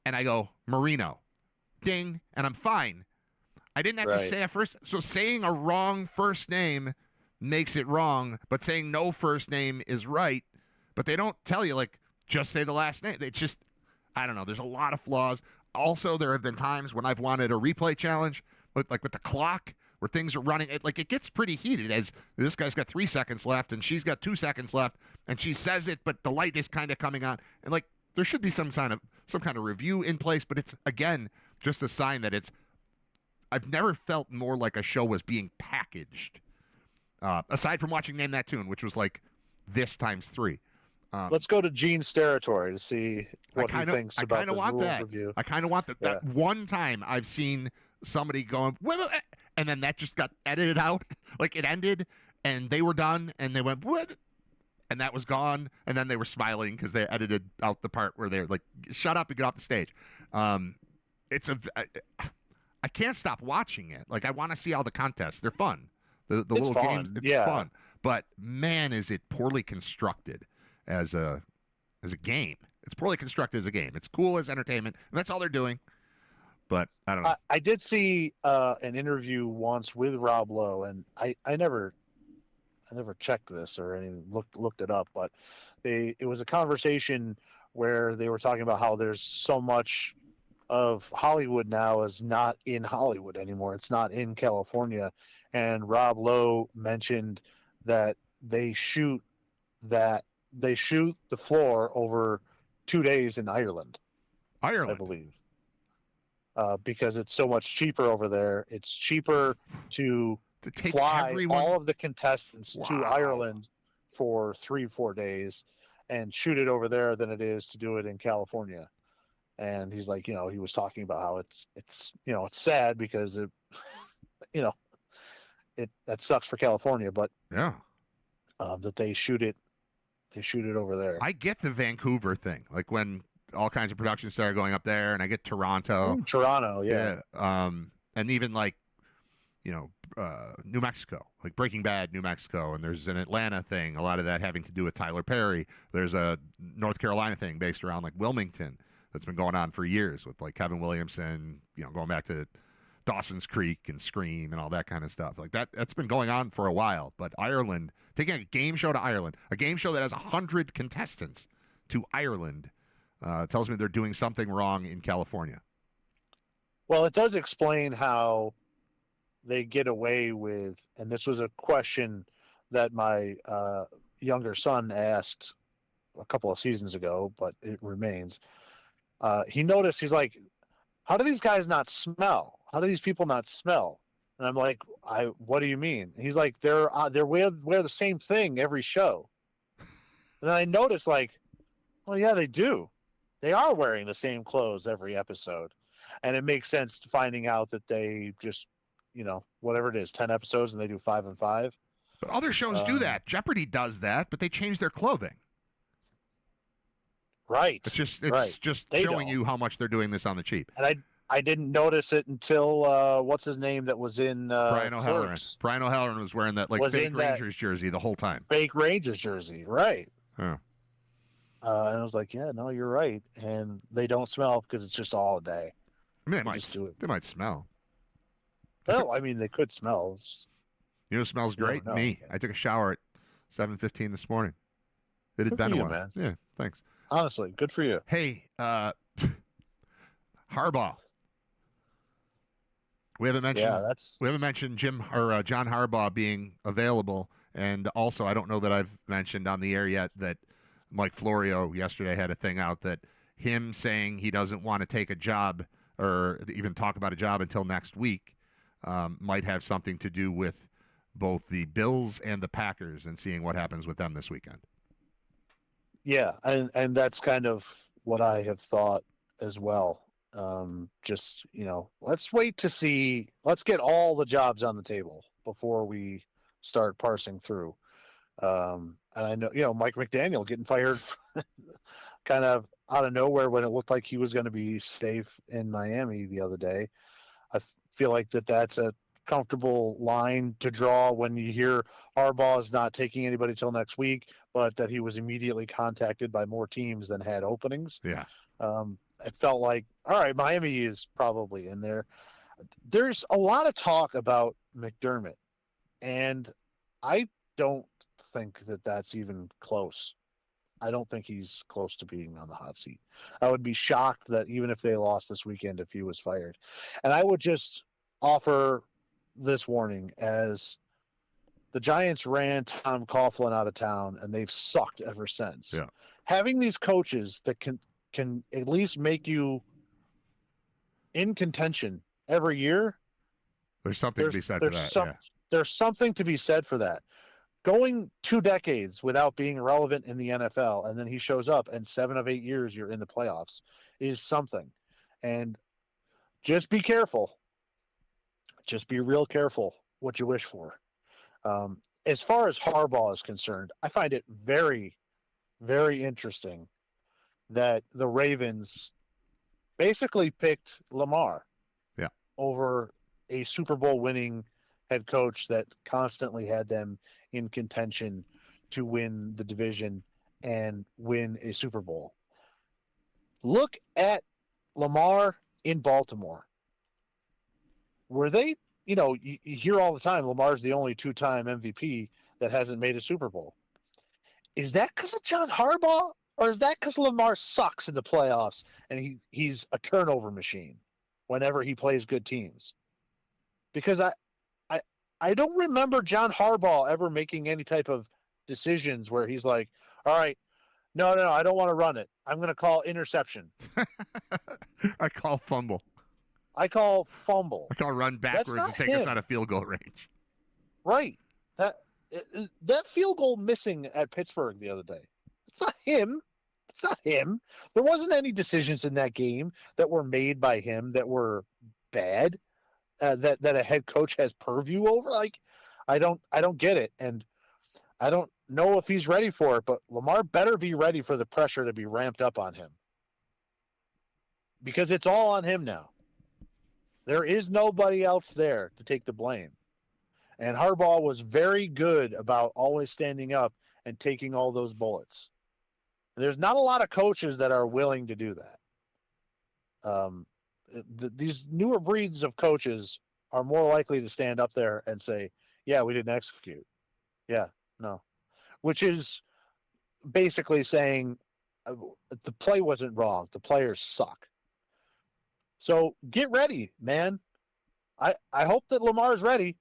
And I go, Marino. Ding. And I'm fine. I didn't have to say a first. So saying a wrong first name makes it wrong, but saying no first name is right. But they don't tell you, like, just say the last name. It's just, I don't know. There's a lot of flaws. Also, there have been times when I've wanted a replay challenge, with the clock, where things are running. It gets pretty heated, as this guy's got 3 seconds left and she's got 2 seconds left, and she says it, but the light is kind of coming on. And like, there should be some kind of review in place, but it's, again, just a sign that I've never felt more like a show was being packaged. Aside from watching Name That Tune, which was like this times 3. Let's go to Gene's territory to see what he thinks about the rules review. I kind of want that. That one time I've seen somebody going, and then that just got edited out. Like, it ended, and they were done, and they went, what? And that was gone, and then they were smiling because they edited out the part where they're like, shut up and get off the stage. I can't stop watching it. Like, I want to see all the contests. They're fun. The little fun. games, it's fun. But, man, is it poorly constructed as a game. It's poorly constructed as a game. It's cool as entertainment, and that's all they're doing. But I don't know. I did see an interview once with Rob Lowe, and I never checked this or anything, looked it up, but it was a conversation where they were talking about how there's so much of Hollywood now is not in Hollywood anymore. It's not in California. And Rob Lowe mentioned that they shoot the floor over 2 days in Ireland, I Ireland. believe, because it's so much cheaper over there. It's cheaper to take fly everyone. all of the contestants to Wow. Ireland for 3-4 days and shoot it over there than it is to do it in California. And he's like, he was talking about how it's it's sad because it, that sucks for California, but Yeah. that they shoot it over there. I get the Vancouver thing, like when all kinds of productions started going up there, and I get Toronto. Toronto, yeah. And even like, New Mexico, like Breaking Bad, New Mexico, and there's an Atlanta thing, a lot of that having to do with Tyler Perry. There's a North Carolina thing based around like Wilmington that's been going on for years with like Kevin Williamson, going back to Dawson's Creek and Scream and all that kind of stuff. Like that's been going on for a while. But Ireland, taking a game show to Ireland, a game show that has 100 contestants to Ireland, tells me they're doing something wrong in California. Well, it does explain how they get away with, and this was a question that my younger son asked a couple of seasons ago, but it remains. He noticed, he's like, how do these guys not smell? How do these people not smell? And I'm like, what do you mean? He's like, they're wear the same thing every show. And then I noticed, like, well, yeah, they do. They are wearing the same clothes every episode. And it makes sense finding out that they just, whatever it is, 10 episodes and they do 5 and 5. But other shows do that. Jeopardy does that, but they change their clothing. Right. It's just They showing don't. you how much they're doing this on the cheap. And I didn't notice it until what's his name that was in Brian O'Halloran. Clerks. Brian O'Halloran was wearing that fake Rangers jersey the whole time. Fake Rangers jersey, right? Huh. And I was like, yeah, no, you're right. And they don't smell because it's just all day. I mean, they might smell. No, I mean they could smell. You know who smells great? Me. I took a shower at 7:15 this morning. It had been a while. Man. Yeah, thanks. Honestly, good for you. Hey, Harbaugh. We haven't mentioned John Harbaugh being available, and also I don't know that I've mentioned on the air yet that Mike Florio yesterday had a thing out that him saying he doesn't want to take a job or even talk about a job until next week might have something to do with both the Bills and the Packers and seeing what happens with them this weekend. Yeah, and that's kind of what I have thought as well. Let's wait to see. Let's get all the jobs on the table before we start parsing through. And I know, Mike McDaniel getting fired kind of out of nowhere when it looked like he was going to be safe in Miami the other day. I feel like that's a comfortable line to draw when you hear Harbaugh is not taking anybody till next week, but that he was immediately contacted by more teams than had openings. Yeah. It felt like, all right, Miami is probably in there. There's a lot of talk about McDermott, and I don't think that that's even close. I don't think he's close to being on the hot seat. I would be shocked that even if they lost this weekend, if he was fired. And I would just offer this warning, as the Giants ran Tom Coughlin out of town and they've sucked ever since. Yeah. Having these coaches that can at least make you in contention every year. There's something to be said for that. There's something to be said for that. Going 2 decades without being relevant in the NFL, and then he shows up and 7 of 8 years you're in the playoffs is something. And just be careful. Just be real careful what you wish for. As far as Harbaugh is concerned, I find it very, very interesting that the Ravens basically picked Lamar over a Super Bowl winning head coach that constantly had them in contention to win the division and win a Super Bowl. Look at Lamar in Baltimore. Were they, you hear all the time Lamar's the only 2-time MVP that hasn't made a Super Bowl. Is that because of John Harbaugh, or is that because Lamar sucks in the playoffs and he's a turnover machine whenever he plays good teams? Because I don't remember John Harbaugh ever making any type of decisions where he's like, all right, no, I don't want to run it. I'm going to call interception. I call fumble. I call fumble. I call run That's backwards not and take him. us out of field goal range. Right. That field goal missing at Pittsburgh the other day. It's not him. It's not him. There wasn't any decisions in that game that were made by him that were bad. That a head coach has purview over. Like, I don't get it, and I don't know if he's ready for it. But Lamar better be ready for the pressure to be ramped up on him, because it's all on him now. There is nobody else there to take the blame. And Harbaugh was very good about always standing up and taking all those bullets. There's not a lot of coaches that are willing to do that. These newer breeds of coaches are more likely to stand up there and say, yeah, we didn't execute. Yeah, no. Which is basically saying the play wasn't wrong. The players suck. So get ready, man. I hope that Lamar's ready,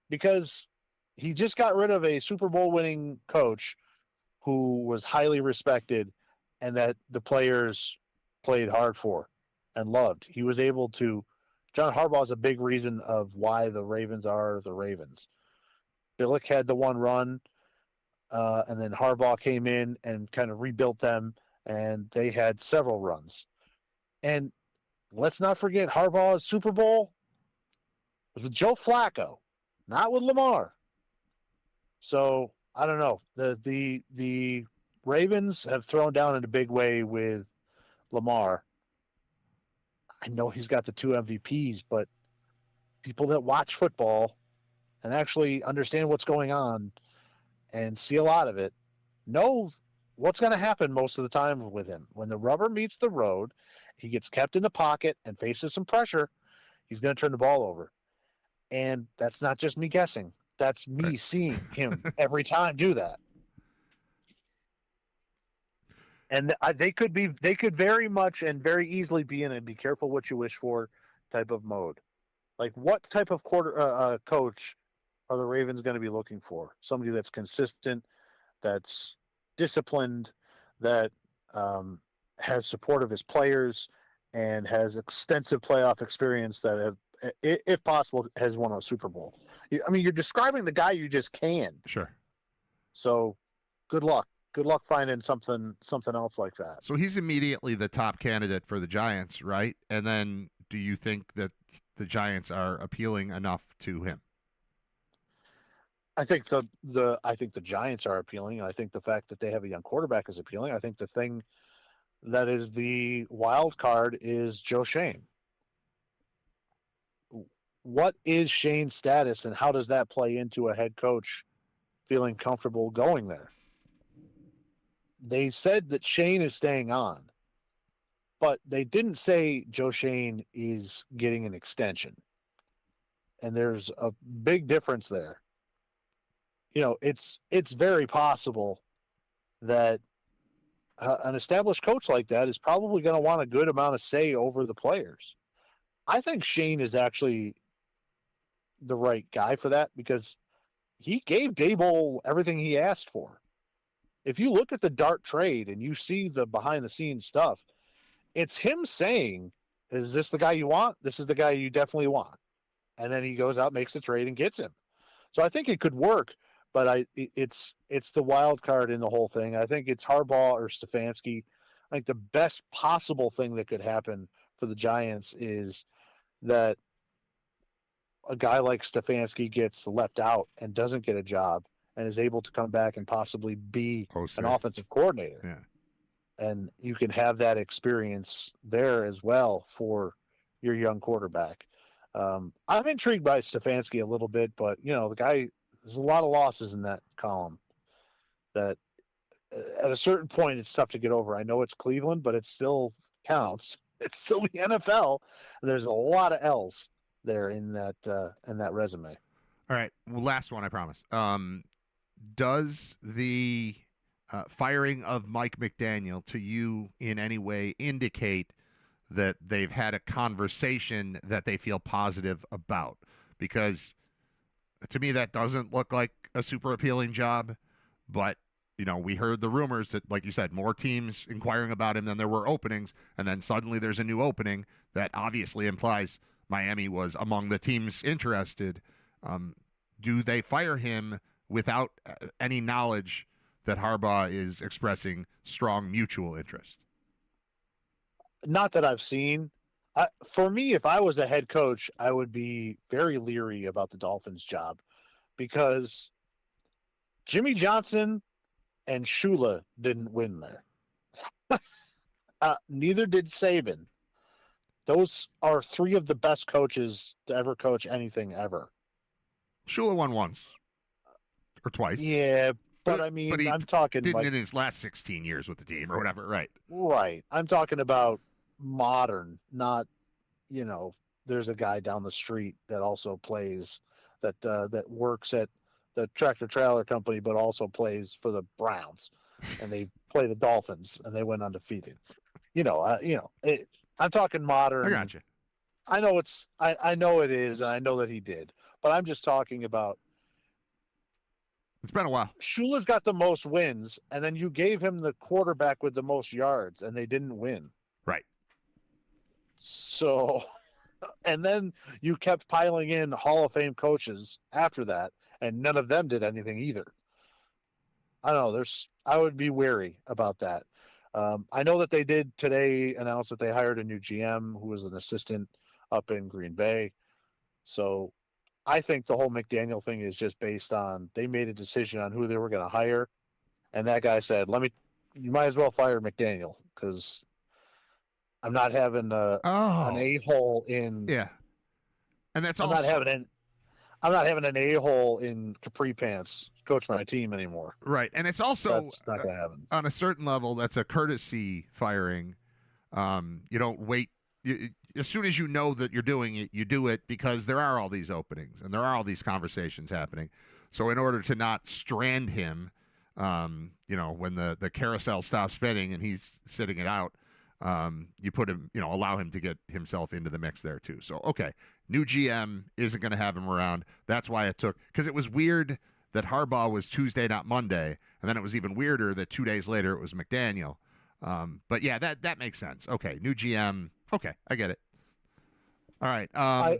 because he just got rid of a Super Bowl winning coach who was highly respected and that the players played hard for and loved. He was able to. John Harbaugh is a big reason of why the Ravens are the Ravens. Billick had the one run, and then Harbaugh came in and kind of rebuilt them, and they had several runs. And let's not forget Harbaugh's Super Bowl was with Joe Flacco, not with Lamar. So I don't know. The Ravens have thrown down in a big way with Lamar. I know he's got the 2 MVPs, but people that watch football and actually understand what's going on and see a lot of it know what's going to happen most of the time with him. When the rubber meets the road, he gets kept in the pocket and faces some pressure, he's going to turn the ball over. And that's not just me guessing. That's me seeing him every time do that. And they could very much and very easily be in a be careful what you wish for type of mode. Like, what type of coach are the Ravens going to be looking for? Somebody that's consistent, that's disciplined, that has support of his players, and has extensive playoff experience, that have, if possible, has won a Super Bowl. I mean, you're describing the guy you just canned. Sure. So good luck. Good luck finding something else like that. So he's immediately the top candidate for the Giants, right? And then do you think that the Giants are appealing enough to him? I think the Giants are appealing. I think the fact that they have a young quarterback is appealing. I think the thing that is the wild card is Joe Schoen. What is Shane's status, and how does that play into a head coach feeling comfortable going there? They said that Shane is staying on, but they didn't say Joe Schoen is getting an extension. And there's a big difference there. You know, it's very possible that an established coach like that is probably going to want a good amount of say over the players. I think Shane is actually the right guy for that, because he gave Daboll everything he asked for. If you look at the Dart trade and you see the behind the scenes stuff, it's him saying, is this the guy you want? This is the guy you definitely want. And then he goes out, makes the trade, and gets him. So I think it could work, but it's the wild card in the whole thing. I think it's Harbaugh or Stefanski. I think the best possible thing that could happen for the Giants is that a guy like Stefanski gets left out and doesn't get a job and is able to come back and possibly be an offensive coordinator. Yeah. And you can have that experience there as well for your young quarterback. I'm intrigued by Stefanski a little bit, but, you know, the guy, there's a lot of losses in that column that at a certain point it's tough to get over. I know it's Cleveland, but it still counts. It's still the NFL. There's a lot of L's there in that resume. All right. Well, last one, I promise. Does the firing of Mike McDaniel to you in any way indicate that they've had a conversation that they feel positive about? Because to me, that doesn't look like a super appealing job. But, we heard the rumors that, like you said, more teams inquiring about him than there were openings, and then suddenly there's a new opening that obviously implies Miami was among the teams interested. Do they fire him without any knowledge that Harbaugh is expressing strong mutual interest? Not that I've seen. For me, if I was a head coach, I would be very leery about the Dolphins' job because Jimmy Johnson and Shula didn't win there. Neither did Saban. Those are three of the best coaches to ever coach anything ever. Shula won once or twice. Yeah, but I but mean, he I'm talking didn't like in his last 16 years with the team or whatever, right? right. I'm talking about modern, not there's a guy down the street that also plays that works at the tractor trailer company, but also plays for the Browns, and they play the Dolphins, and they went undefeated. I'm talking modern. I got you. I know I know it is, and I know that he did, but I'm just talking about. It's been a while. Shula's got the most wins, and then you gave him the quarterback with the most yards, and they didn't win. Right. So, and then you kept piling in Hall of Fame coaches after that, and none of them did anything either. I don't know. I would be wary about that. I know that they did today announce that they hired a new GM who was an assistant up in Green Bay. So I think the whole McDaniel thing is just based on they made a decision on who they were going to hire. And that guy said, you might as well fire McDaniel because I'm not having an a-hole in. Yeah. And that's I'm also. I'm not having an a-hole in capri pants coach my team anymore. Right. And it's also that's not going to happen. On a certain level, that's a courtesy firing. You don't wait. As soon as you know that you're doing it, you do it because there are all these openings and there are all these conversations happening. So in order to not strand him, when the carousel stops spinning and he's sitting it out, you put him, allow him to get himself into the mix there too. So, okay, new GM isn't going to have him around. That's why because it was weird that Harbaugh was Tuesday, not Monday. And then it was even weirder that 2 days later it was McDaniel. But yeah, that makes sense. Okay, new GM. Okay, I get it. All right. I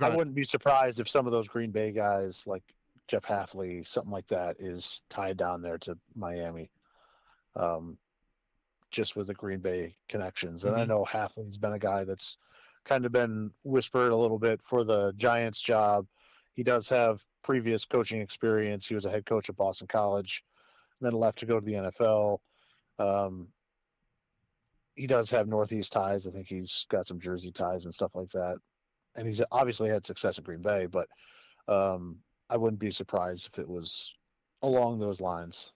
wouldn't be surprised if some of those Green Bay guys, like Jeff Hafley, something like that, is tied down there to Miami, just with the Green Bay connections. And I know Hafley's been a guy that's kind of been whispered a little bit for the Giants job. He does have previous coaching experience. He was a head coach at Boston College, then left to go to the NFL. He does have Northeast ties. I think he's got some Jersey ties and stuff like that. And he's obviously had success at Green Bay, but I wouldn't be surprised if it was along those lines.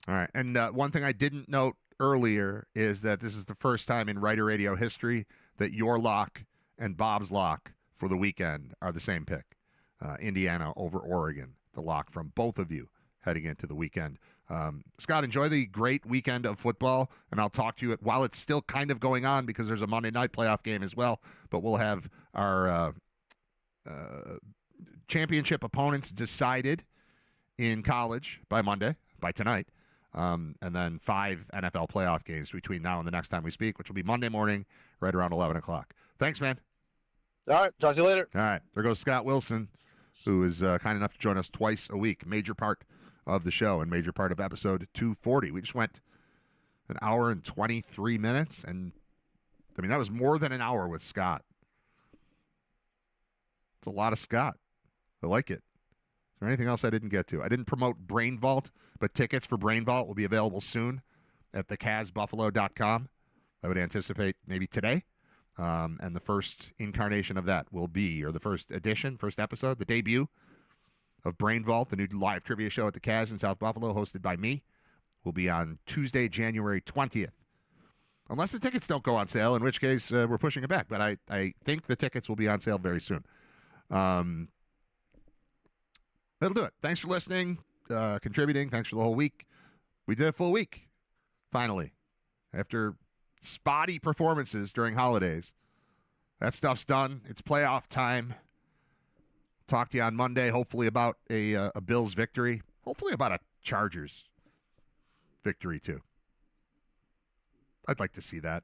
All right. And one thing I didn't note earlier is that this is the first time in Riter Radio history that your lock and Bob's lock for the weekend are the same pick. Indiana over Oregon, the lock from both of you heading into the weekend. Scott, enjoy the great weekend of football, and I'll talk to you while it's still kind of going on because there's a Monday night playoff game as well, but we'll have our championship opponents decided in college by Monday, by tonight, and then 5 NFL playoff games between now and the next time we speak, which will be Monday morning right around 11 o'clock. Thanks, man. All right. Talk to you later. All right. There goes Scott Wilson, who is kind enough to join us twice a week. Major part of the show and major part of episode 240. We just went an hour and 23 minutes. And, I mean, that was more than an hour with Scott. It's a lot of Scott. I like it. Is there anything else I didn't get to? I didn't promote Brain Vault, but tickets for Brain Vault will be available soon at thecasbuffalo.com. I would anticipate maybe today. And the first incarnation of that will be, or the first edition, first episode, the debut of Brain Vault, the new live trivia show at the Cas in South Buffalo, hosted by me, will be on Tuesday, January 20th. Unless the tickets don't go on sale, in which case we're pushing it back. But I think the tickets will be on sale very soon. That'll do it. Thanks for listening, contributing. Thanks for the whole week. We did a full week, finally, after spotty performances during holidays. That stuff's done. It's playoff time. Talk to you on Monday, hopefully about a Bills victory. Hopefully about a Chargers victory too. I'd like to see that.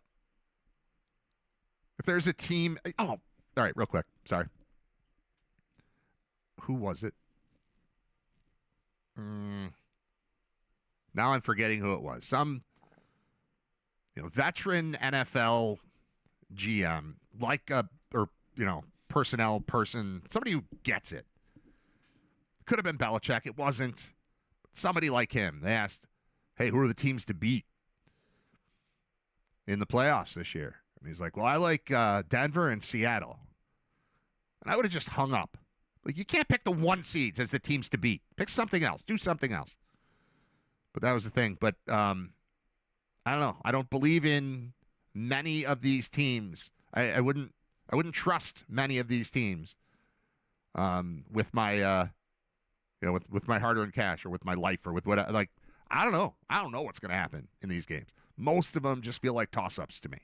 If there's a team, all right, real quick. Sorry. Who was it? Now I'm forgetting who it was. Some, veteran NFL GM, personnel person, somebody who gets it. Could have been Belichick. It wasn't. Somebody like him. They asked, hey, who are the teams to beat in the playoffs this year? And he's like, well, I like Denver and Seattle. And I would have just hung up. Like, you can't pick the 1 seeds as the teams to beat. Pick something else. Do something else. But that was the thing. But I don't know. I don't believe in many of these teams. I wouldn't trust many of these teams with my with my hard-earned cash or with my life or with what I don't know. I don't know what's going to happen in these games. Most of them just feel like toss-ups to me.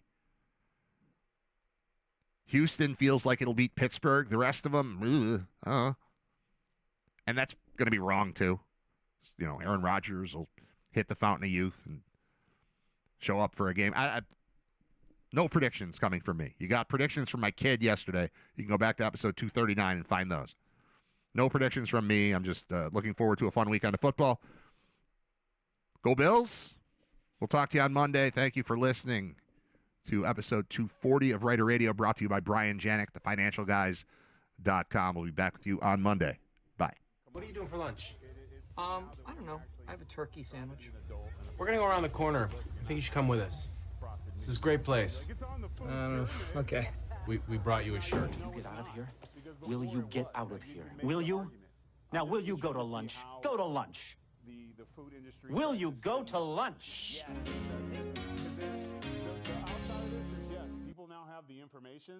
Houston feels like it'll beat Pittsburgh. The rest of them, and that's going to be wrong too. Aaron Rodgers will hit the fountain of youth and show up for a game. No predictions coming from me. You got predictions from my kid yesterday. You can go back to episode 239 and find those. No predictions from me. I'm just looking forward to a fun weekend of football. Go Bills. We'll talk to you on Monday. Thank you for listening to episode 240 of Riter Radio, brought to you by Brian Janik, thefinancialguys.com. We'll be back with you on Monday. Bye. What are you doing for lunch? I don't know. I have a turkey sandwich. We're gonna go around the corner. I think you should come with us. This is a great place. Okay. We brought you a shirt. You get out of here? Will you get out of here? Will you? Now, will you go to lunch? Go to lunch. Will you go to lunch? People now have the information.